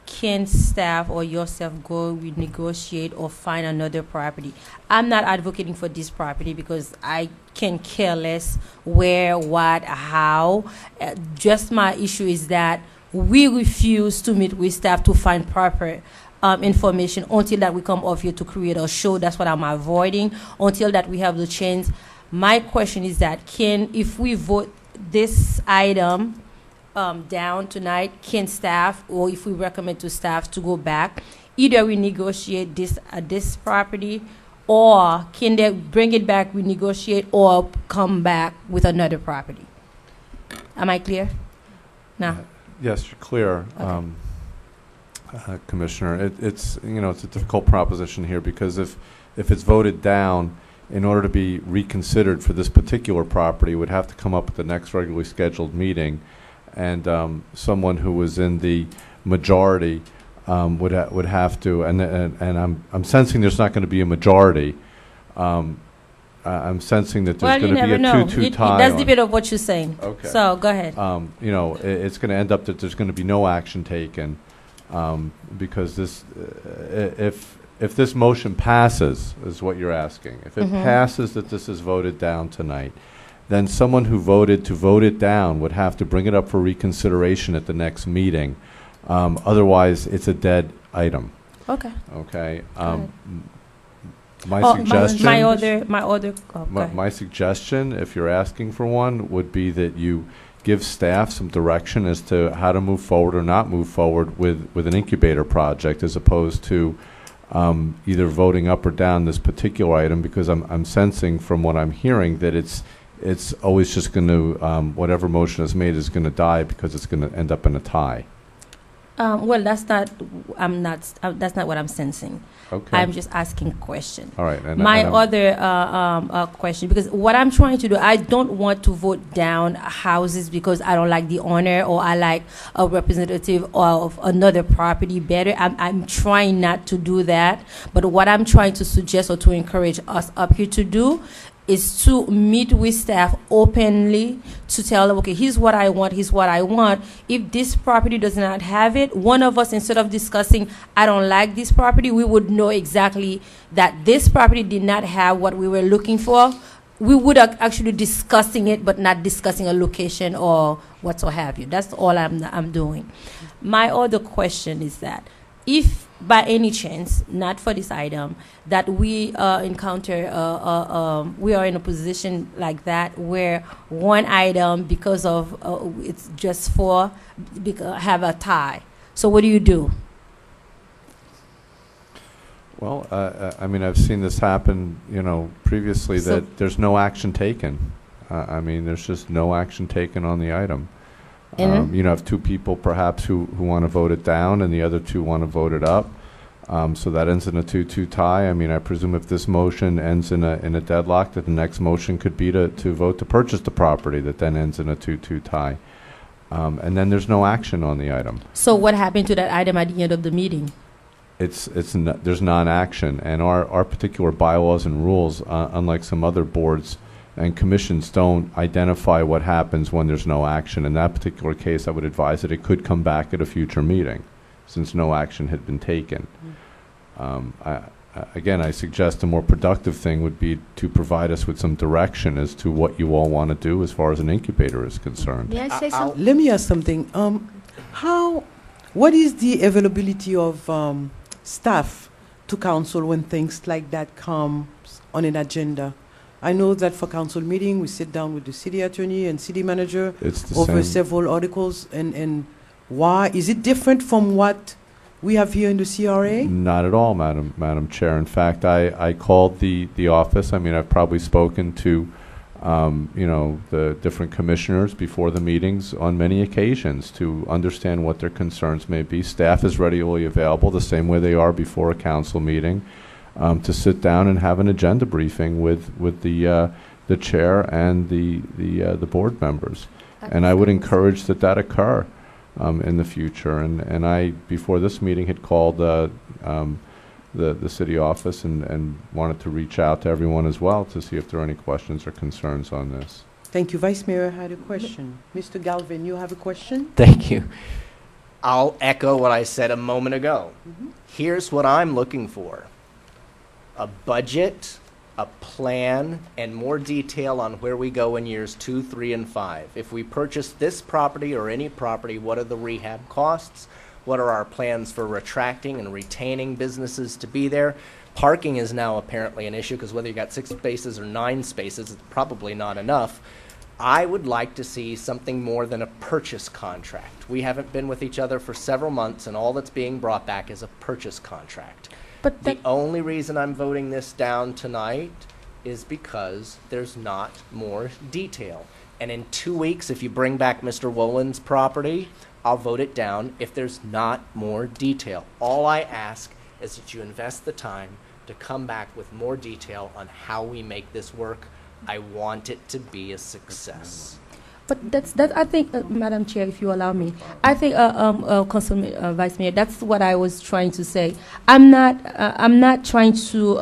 S3: can staff or yourself go renegotiate or find another property? I'm not advocating for this property because I can care less where, what, how. Just my issue is that we refuse to meet with staff to find proper information until that we come off here to create a show. That's what I'm avoiding, until that we have the chance. My question is that if we vote this item down tonight, can staff, or if we recommend to staff to go back, either we negotiate this property, or can they bring it back, renegotiate, or come back with another property? Am I clear? No.
S8: Yes, you're clear,
S3: Okay.
S8: Commissioner. It's a difficult proposition here because if it's voted down, in order to be reconsidered for this particular property, it would have to come up at the next regularly scheduled meeting, and someone who was in the majority would have to. And I'm sensing there's not going to be a majority. I'm sensing that there's going to be a 2-2 tie.
S3: That's
S8: on-
S3: the bit of what you're saying.
S8: Okay.
S3: So go ahead.
S8: It's going to end up that there's going to be no action taken because this, if this motion passes, is what you're asking. If it
S3: Mhm.
S8: passes that this is voted down tonight, then someone who voted to vote it down would have to bring it up for reconsideration at the next meeting. Otherwise, it's a dead item.
S3: Okay.
S8: Okay.
S3: ahead.
S8: My
S3: Oh,
S8: suggestion.
S3: My other. Go ahead.
S8: My suggestion, if you're asking for one, would be that you give staff some direction as to how to move forward or not move forward with an incubator project, as opposed to either voting up or down this particular item, because I'm sensing from what I'm hearing that it's always just going to, whatever motion is made is going to die because it's going to end up in a tie.
S3: Well, that's not. That's not what I'm sensing.
S8: Okay.
S3: I'm just asking a question.
S8: All right. And
S3: My
S8: and
S3: other question, because what I'm trying to do, I don't want to vote down houses because I don't like the owner or I like a representative of another property better. I'm trying not to do that. But what I'm trying to suggest or to encourage us up here to do is to meet with staff openly to tell them, okay, here's what I want, here's what I want. If this property does not have it, one of us, instead of discussing, I don't like this property, we would know exactly that this property did not have what we were looking for. We would actually discussing it, but not discussing a location or what so have you. That's all I'm doing. My other question is that if by any chance, not for this item, that we encounter, we are in a position like that where one item, because of it's just for, have a tie. So what do you do?
S8: Well, I mean, I've seen this happen, you know, previously,
S3: So-
S8: that there's no action taken. I mean, there's just no action taken on the item.
S3: And-
S8: You know, have two people perhaps who want to vote it down and the other two want to vote it up. So that ends in a 2-2 tie. I mean, I presume if this motion ends in a deadlock, that the next motion could be to vote to purchase the property, that then ends in a 2-2 tie. And then there's no action on the item.
S3: So what happened to that item at the end of the meeting?
S8: There's non-action, and our particular bylaws and rules, unlike some other boards and commissions, don't identify what happens when there's no action. In that particular case, I would advise that it could come back at a future meeting, since no action had been taken. Again, I suggest a more productive thing would be to provide us with some direction as to what you all want to do as far as an incubator is concerned.
S6: May I say something?
S1: Let me ask something. What is the availability of staff to council when things like that come on an agenda? I know that for council meeting, we sit down with the city attorney and city manager
S8: It's the
S1: over
S8: same.
S1: several articles, and why is it different from what we have here in the CRA?
S8: Not at all, Madam Chair. In fact, I called the office. I mean, I've probably spoken to, you know, the different commissioners before the meetings on many occasions to understand what their concerns may be. Staff is readily available, the same way they are before a council meeting, to sit down and have an agenda briefing with the chair and the board members. And I would encourage that occur in the future. And I, before this meeting, had called the city office and wanted to reach out to everyone as well to see if there are any questions or concerns on this.
S1: Thank you. Vice Mayor had a question. Mr. Galvin, you have a question?
S4: Thank you. I'll echo what I said a moment ago.
S1: Mhm.
S4: Here's what I'm looking for: a budget, a plan, and more detail on where we go in years 2, 3, and 5. If we purchase this property or any property, what are the rehab costs? What are our plans for retracting and retaining businesses to be there? Parking is now apparently an issue, because whether you got 6 spaces or 9 spaces, it's probably not enough. I would like to see something more than a purchase contract. We haven't been with each other for several months, and all that's being brought back is a purchase contract.
S3: But
S4: The only reason I'm voting this down tonight is because there's not more detail. And in 2 weeks, if you bring back Mr. Wolin's property, I'll vote it down if there's not more detail. All I ask is that you invest the time to come back with more detail on how we make this work. I want it to be a success.
S3: But that's I think, Madam Chair, if you allow me, I think, Councilman Vice Mayor, that's what I was trying to say. I'm not trying to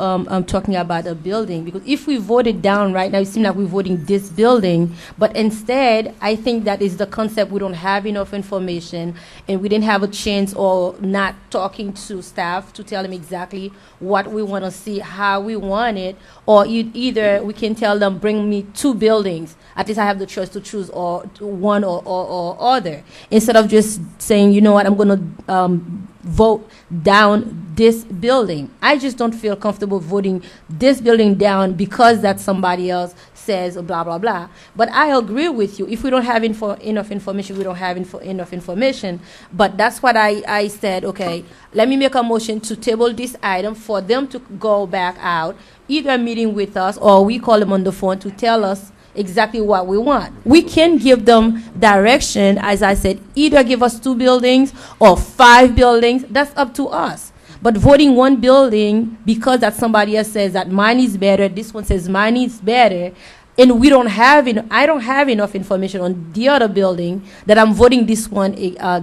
S3: talking about a building, because if we vote it down right now, it seems like we're voting this building. But instead, I think that is the concept. We don't have enough information, and we didn't have a chance, or not talking to staff to tell them exactly what we want to see, how we want it, or either we can tell them, bring me 2 buildings. At least I have the choice to choose or one or other, instead of just saying, you know what, I'm going to vote down this building. I just don't feel comfortable voting this building down because that somebody else says blah, blah, blah. But I agree with you. If we don't have enough information, we don't have enough information. But that's what I said, okay, let me make a motion to table this item for them to go back out, either meeting with us or we call them on the phone to tell us exactly what we want. We can give them direction, as I said, either give us 2 buildings or 5 buildings. That's up to us. But voting one building because that somebody else says that mine is better, this one says mine is better, and we don't have I don't have enough information on the other building that I'm voting this one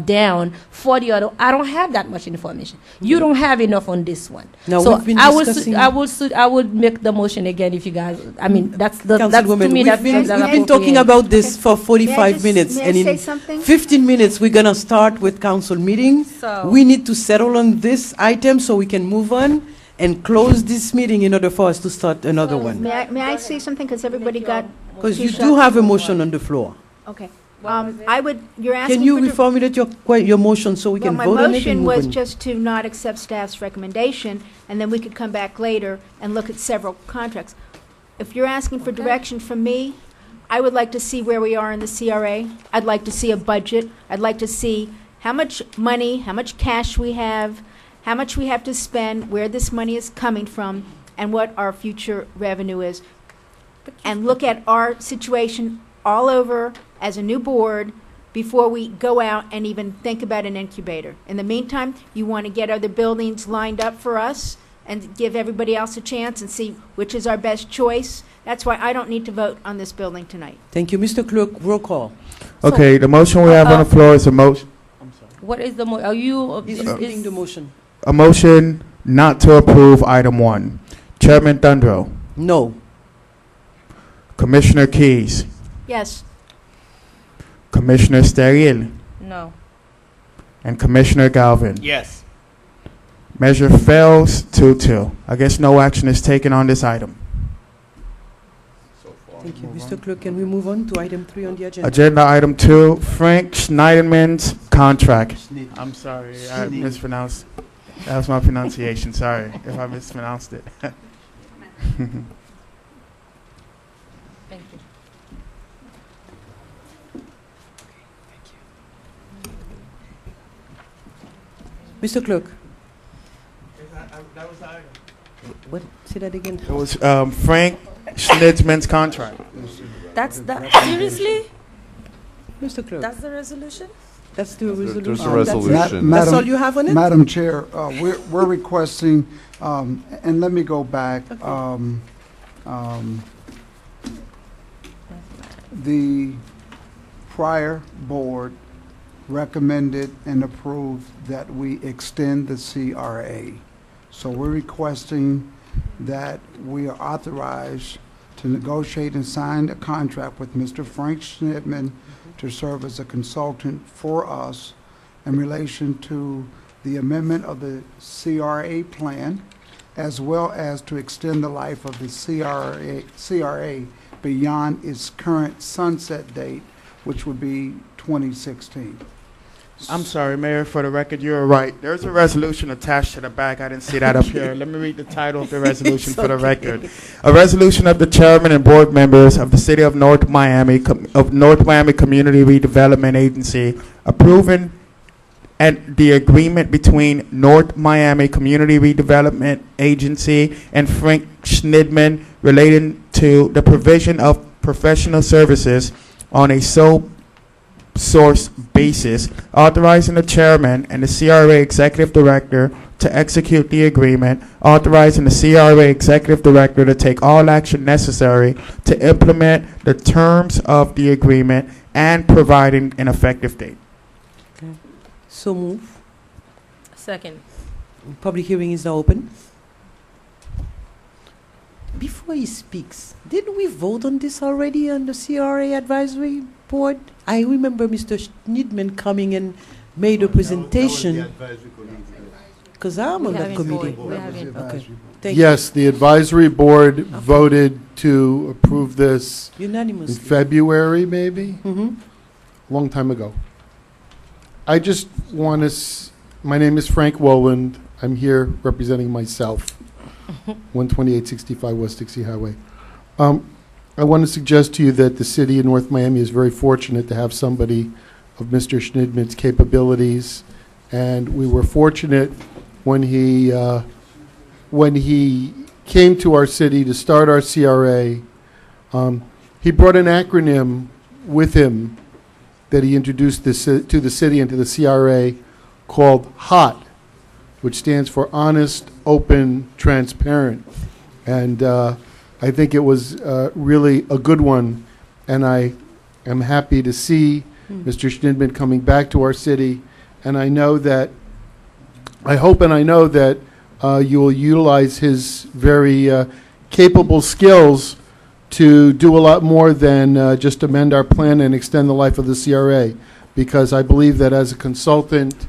S3: down for the other. I don't have that much information. You don't have enough on this one.
S1: No,
S3: so
S1: we've been
S3: I will
S1: discussing-
S3: I would make the motion again if you guys. I mean that's to
S1: Councilwoman,
S3: me that's
S1: we've been
S3: appropriate.
S1: talking about this for 45
S6: May I
S1: minutes, and
S6: say
S1: in
S6: something?
S1: 15 minutes, we're gonna start with council meeting.
S3: So-
S1: We need to settle on this item so we can move on and close this meeting in order for us to start another one.
S6: May I say something, because everybody got...
S1: Because you
S6: two
S1: do
S6: shots?
S1: have a motion on the floor.
S6: Okay. I would, you're asking
S1: Can you
S6: for...
S1: reformulate your motion so we can
S6: Well,
S1: vote
S6: my
S1: on it
S6: motion
S1: and move
S6: was
S1: on?
S6: just to not accept staff's recommendation, and then we could come back later and look at several contracts. If you're asking for direction from me, I would like to see where we are in the CRA. I'd like to see a budget. I'd like to see how much money, how much cash we have, how much we have to spend, where this money is coming from, and what our future revenue is. And look at our situation all over as a new board before we go out and even think about an incubator. In the meantime, you want to get other buildings lined up for us and give everybody else a chance and see which is our best choice. That's why I don't need to vote on this building tonight.
S1: Thank you. Mr. Clerk, roll call.
S12: Okay, the motion we have on the floor is a motion.
S3: What is the are you
S1: Is repeating the motion?
S12: A motion not to approve item 1. Chairman Thundro.
S1: No.
S12: Commissioner Keys.
S6: Yes.
S12: Commissioner Steriel.
S3: no?
S12: And Commissioner Galvin.
S4: Yes.
S12: Measure fails 2-2. I guess no action is taken on this item.
S1: Thank you. Mr. Clerk, can we move on to item 3 on the agenda?
S12: Agenda item 2, Frank Schneiderman's contract. I'm sorry, I mispronounced. That was my pronunciation. Sorry if I mispronounced it.
S3: Thank you.
S1: Mr. Clerk. What? Say that again.
S12: It was Frank Schnitzman's contract.
S3: That's seriously?
S1: Mr. Clerk.
S3: That's the resolution?
S1: That's the resolution.
S8: There's a
S1: That's it?
S8: resolution.
S1: That's all you have on it?
S5: Madam Chair, we're requesting, and let me go back. The prior board recommended and approved that we extend the CRA. So we're requesting that we are authorized to negotiate and sign a contract with Mr. Frank Schnittman to serve as a consultant for us in relation to the amendment of the CRA plan, as well as to extend the life of the CRA beyond its current sunset date, which would be 2016.
S12: I'm sorry, Mayor, for the record, you're right. There's a resolution attached to the back. I didn't see that up here. Let me read the title of the resolution for the record. A resolution of the chairman and board members of the City of North Miami, Community Redevelopment Agency, approving and the agreement between North Miami Community Redevelopment Agency and Frank Schnidman relating to the provision of professional services on a sole source basis, authorizing the chairman and the CRA executive director to execute the agreement, authorizing the CRA executive director to take all action necessary to implement the terms of the agreement, and providing an effective date.
S1: So move.
S3: Second.
S1: Public hearing is now open. Before he speaks, didn't we vote on this already on the CRA advisory board? I remember Mr. Schnittman coming and made a presentation. Because I'm on that committee. Okay. Thank you.
S7: Yes, the advisory board voted to approve this in
S1: Unanimously.
S7: February, maybe,
S1: Mhm.
S7: long time ago. I just want to, my name is Frank Woland. I'm here representing myself, 12865 West Dixie Highway. I want to suggest to you that the city of North Miami is very fortunate to have somebody of Mr. Schnidman's capabilities, and we were fortunate when he came to our city to start our CRA. He brought an acronym with him that he introduced to the city and to the CRA called HOT, which stands for honest, open, transparent. And I think it was really a good one, and I am happy to see Mr. Schnidman coming back to our city, and I know that, I hope and I know that you will utilize his very capable skills to do a lot more than just amend our plan and extend the life of the CRA, because I believe that as a consultant,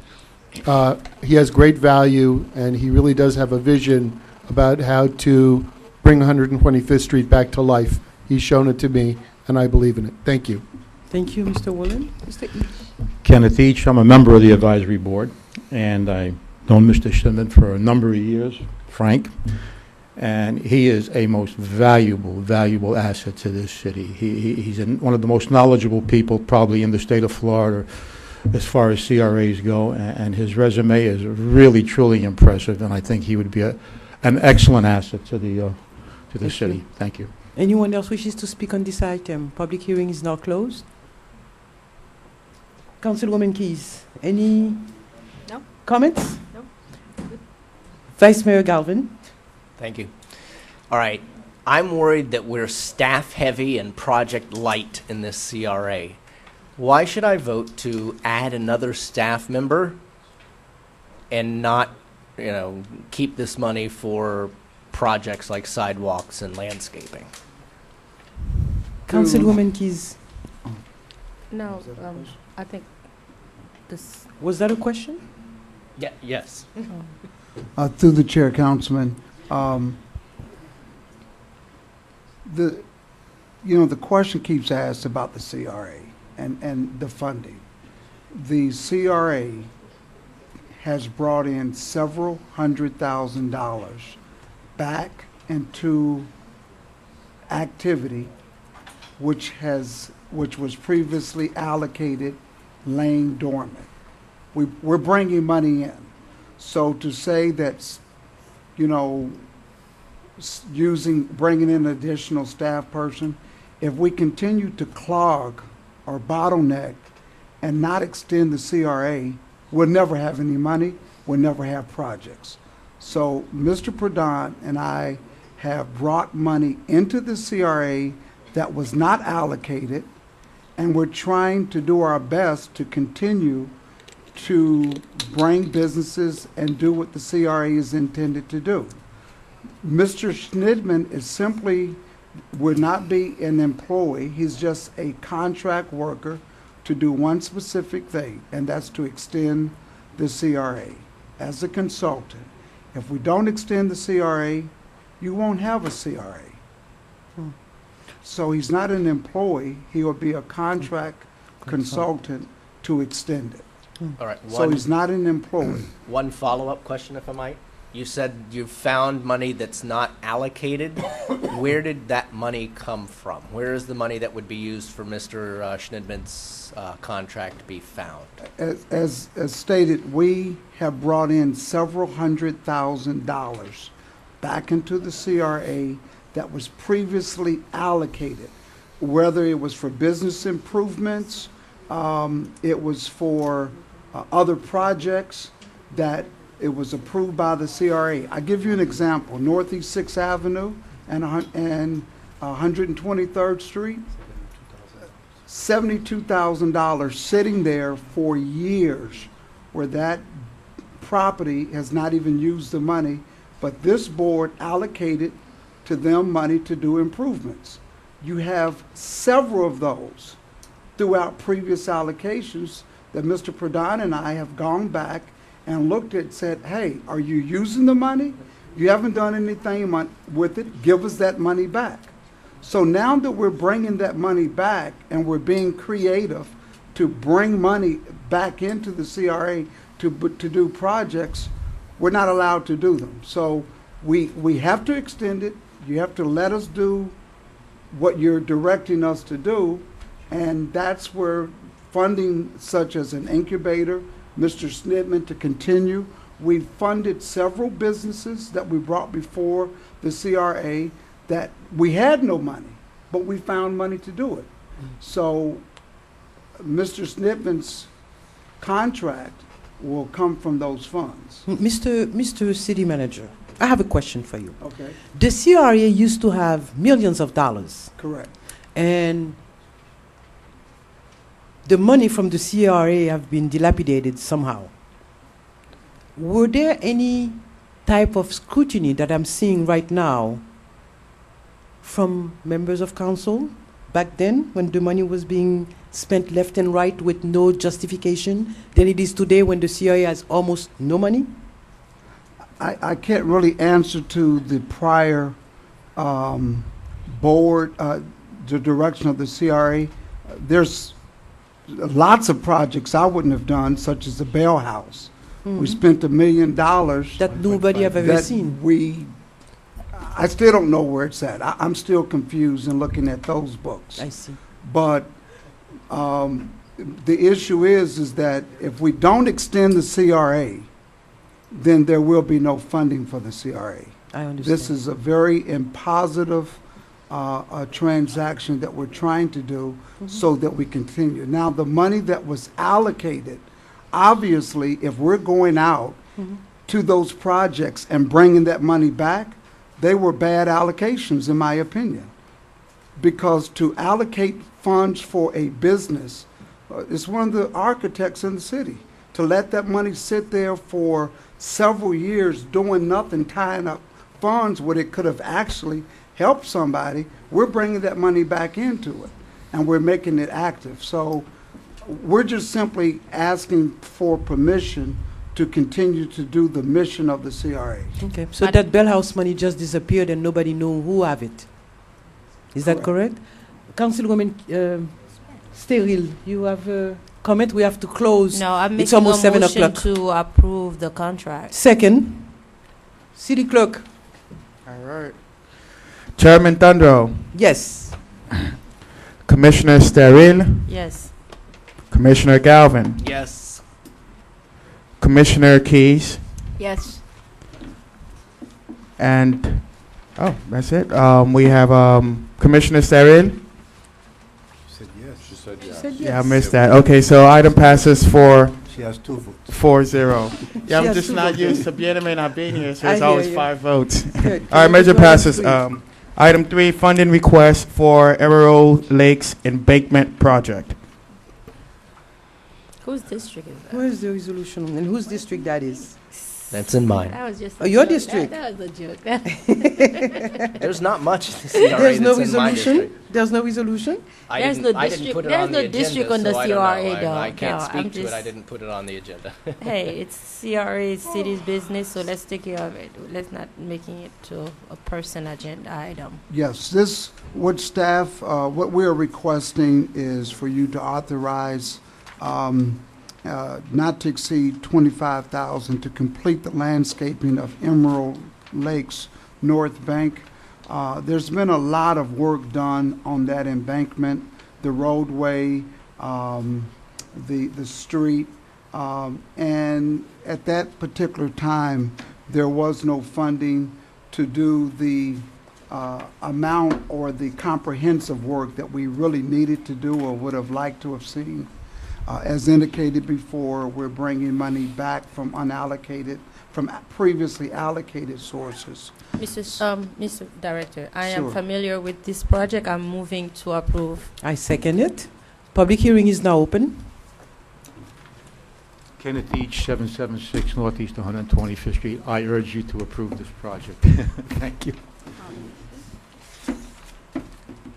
S7: he has great value, and he really does have a vision about how to bring 125th Street back to life. He's shown it to me, and I believe in it. Thank you.
S1: Thank you, Mr. Woolen. Mr. Each.
S13: Kenneth Each, I'm a member of the advisory board, and I've known Mr. Schnidman for a number of years, Frank, and he is a most valuable asset to this city. He's one of the most knowledgeable people probably in the state of Florida as far as CRAs go, and his resume is really, truly impressive, and I think he would be an excellent asset to the city. Thank you.
S1: Anyone else wishes to speak on this item? Public hearing is now closed. Councilwoman Keys, any comments?
S6: No.
S1: Vice Mayor Galvin.
S4: Thank you. All right. I'm worried that we're staff heavy and project light in this CRA. Why should I vote to add another staff member and not, keep this money for projects like sidewalks and landscaping?
S1: Councilwoman Keys.
S3: No, I think this.
S1: Was that a question?
S4: Yeah. Yes.
S5: Through the chair, Councilman, the question keeps asked about the CRA and the funding. The CRA has brought in several $100,000 back into activity which was previously allocated laying dormant. We're bringing money in. So to say that, bringing in an additional staff person, if we continue to clog or bottleneck and not extend the CRA, we'll never have any money, we'll never have projects. So Mr. Pradhan and I have brought money into the CRA that was not allocated, and we're trying to do our best to continue to bring businesses and do what the CRA is intended to do. Mr. Schnidman is would not be an employee. He's just a contract worker to do one specific thing, and that's to extend the CRA. As a consultant, if we don't extend the CRA, you won't have a CRA. So he's not an employee. He will be a contract consultant to extend it.
S4: All right.
S5: So he's not an employee.
S4: One follow-up question, if I might. You said you found money that's not allocated. Where did that money come from? Where is the money that would be used for Mr. Schnidman's contract to be found?
S5: As stated, we have brought in several $100,000 back into the CRA that was previously allocated, whether it was for business improvements, it was for other projects that it was approved by the CRA. I give you an example: Northeast 6th Avenue and 123rd Street, $72,000 sitting there for years, where that property has not even used the money, but this board allocated to them money to do improvements. You have several of those throughout previous allocations that Mr. Pradhan and I have gone back and looked at, said, hey, are you using the money? You haven't done anything with it. Give us that money back. So now that we're bringing that money back and we're being creative to bring money back into the CRA to do projects, we're not allowed to do them. So we have to extend it. You have to let us do what you're directing us to do, and that's where funding such as an incubator, Mr. Schnidman to continue. We funded several businesses that we brought before the CRA that we had no money, but we found money to do it. So Mr. Schnidman's contract will come from those funds.
S1: Mr. City Manager. I have a question for you.
S5: Okay,
S1: The CRA used to have millions of dollars,
S5: correct.
S1: and the money from the CRA have been dilapidated somehow. Were there any type of scrutiny that I'm seeing right now from members of council back then when the money was being spent left and right with no justification than it is today when the CRA has almost no money?
S5: I can't really answer to the prior board, the direction of the CRA. There's lots of projects I wouldn't have done, such as the Bell House. We spent $1 million
S1: That nobody have ever
S5: that
S1: seen.
S5: I still don't know where it's at. I'm still confused in looking at those books.
S1: I see.
S5: But the issue is that if we don't extend the CRA, then there will be no funding for the CRA.
S1: I understand.
S5: This is a very impositive transaction that we're trying to do so that we continue. Now, the money that was allocated, obviously, if we're going out to those projects and bringing that money back, they were bad allocations, in my opinion. Because to allocate funds for a business, it's one of the architects in the city. To let that money sit there for several years doing nothing, tying up funds where it could have actually helped somebody, we're bringing that money back into it, and we're making it active. So we're just simply asking for permission to continue to do the mission of the CRA.
S1: Okay, so that Bell House money just disappeared and nobody knew who have it. Is that correct? Councilwoman Steril, you have a comment? We have to close.
S3: No, I'm
S1: It's
S3: making
S1: almost
S3: a
S1: 7
S3: motion
S1: o'clock.
S3: to approve the contract.
S1: Second, City Clerk.
S12: All right. Chairman Thundro,
S1: Yes.
S12: Commissioner Steril,
S3: Yes.
S12: Commissioner Galvin,
S4: Yes.
S12: Commissioner Keys,
S6: Yes.
S12: and, oh, that's it. We have Commissioner Steril.
S8: She said yes.
S12: Yeah, I missed that. Okay, so item passes for
S5: She has 2 votes.
S12: 4-0. Yeah,
S1: She
S12: I'm
S1: has
S12: just
S1: 2
S12: not
S1: votes.
S12: used to being not being here, so
S1: I
S12: it's
S1: hear
S12: always
S1: you.
S12: 5 votes.
S1: Good.
S12: All right, measure
S1: Go ahead,
S12: passes.
S1: please.
S12: Item 3, funding request for Emerald Lakes Embankment Project.
S3: Whose district is that?
S1: Where is the resolution and whose district that is?
S4: That's in mine.
S3: That was just
S1: Oh, your
S3: joke.
S1: district.
S3: That was a joke.
S4: There's not much in the CRA
S1: There's no
S4: that's in my
S1: resolution?
S4: district.
S1: There's no resolution?
S3: There's no
S4: I didn't
S3: district-
S4: put it
S3: there's
S4: on the
S3: no
S4: agenda,
S3: district on the
S4: so I don't know.
S3: CRA though.
S4: I can't
S3: No,
S4: speak
S3: I'm
S4: to it. I
S3: just-
S4: didn't put it on the agenda.
S3: Hey, it's CRA city's business, so let's take care of it. Let's not making it to a person agenda item.
S5: Yes, this, what staff, what we're requesting is for you to authorize not to exceed $25,000 to complete the landscaping of Emerald Lakes North Bank. There's been a lot of work done on that embankment, the roadway, the street, and at that particular time, there was no funding to do the amount or the comprehensive work that we really needed to do or would have liked to have seen. As indicated before, we're bringing money back from unallocated, from previously allocated sources.
S3: Mr. Director, I am
S5: Sure.
S3: familiar with this project. I'm moving to approve.
S1: I second it. Public hearing is now open.
S13: Kenneth Each, 776 Northeast 125th Street. I urge you to approve this project. Thank you.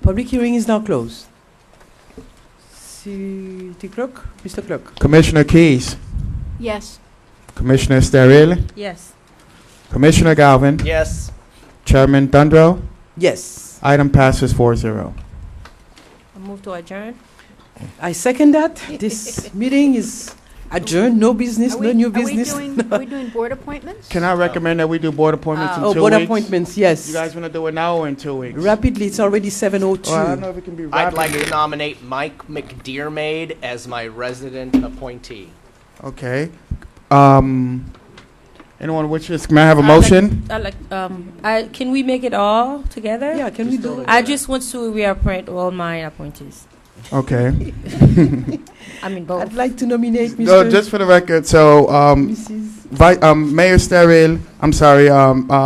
S1: Public hearing is now closed. City Clerk, Mr. Clerk.
S12: Commissioner Keys,
S6: Yes.
S12: Commissioner Steril,
S3: Yes.
S12: Commissioner Galvin,
S4: Yes.
S12: Chairman Thundro.
S1: Yes.
S12: Item passes 4-0.
S3: I move to adjourn.
S1: I second that. This meeting is adjourned. No business, no new business.
S6: Are we doing board appointments?
S12: Can I recommend that we do board appointments in 2
S1: Oh,
S12: weeks?
S1: board appointments, yes.
S12: You guys want to do it now or in 2 weeks?
S1: Rapidly, it's already 7:02.
S12: Well, I don't know if it can be
S4: I'd like
S12: rapidly.
S4: to nominate Mike McDearmaid as my resident appointee.
S12: Okay. Anyone wishes, may I have a motion?
S3: Can we make it all together?
S1: Yeah, can we do it?
S3: I just want to reappoint all my appointees.
S12: Okay.
S3: I mean, both.
S1: I'd like to nominate Mr.
S12: No, just for the record, so,
S1: Mrs.
S12: Mayor Steril, I'm sorry,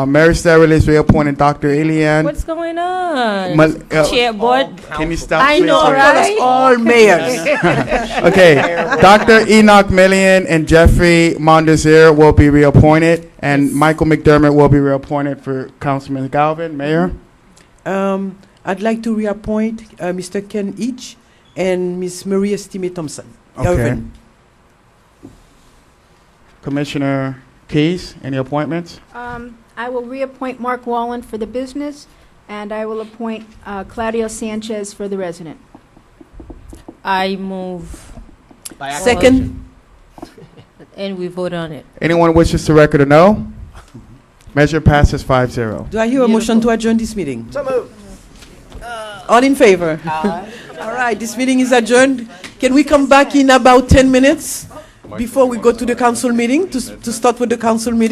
S12: Mayor Steril is reappointing Dr. Elian.
S3: What's going on?
S12: Mal-
S3: Chairboard.
S12: Can you stop?
S3: I
S12: please?
S3: know,
S12: Sorry.
S3: right?
S1: All mayors.
S12: Okay, Dr. Enoch Millian and Jeffrey Mondesir will be reappointed, and Michael McDermott will be reappointed for Councilman Galvin. Mayor?
S1: I'd like to reappoint Mr. Ken Each and Miss Maria Stime Thompson.
S12: Okay.
S1: Irvin.
S12: Commissioner Keys, any appointments?
S6: I will reappoint Mark Wallen for the business, and I will appoint Claudio Sanchez for the resident.
S3: I move.
S1: Second.
S3: And we vote on it.
S12: Anyone wishes to record a no? Measure passes 5-0.
S1: Do I hear a motion to adjourn this meeting?
S4: So moved.
S1: All in favor? All right, this meeting is adjourned. Can we come back in about 10 minutes before we go to the council meeting, to start with the council meeting?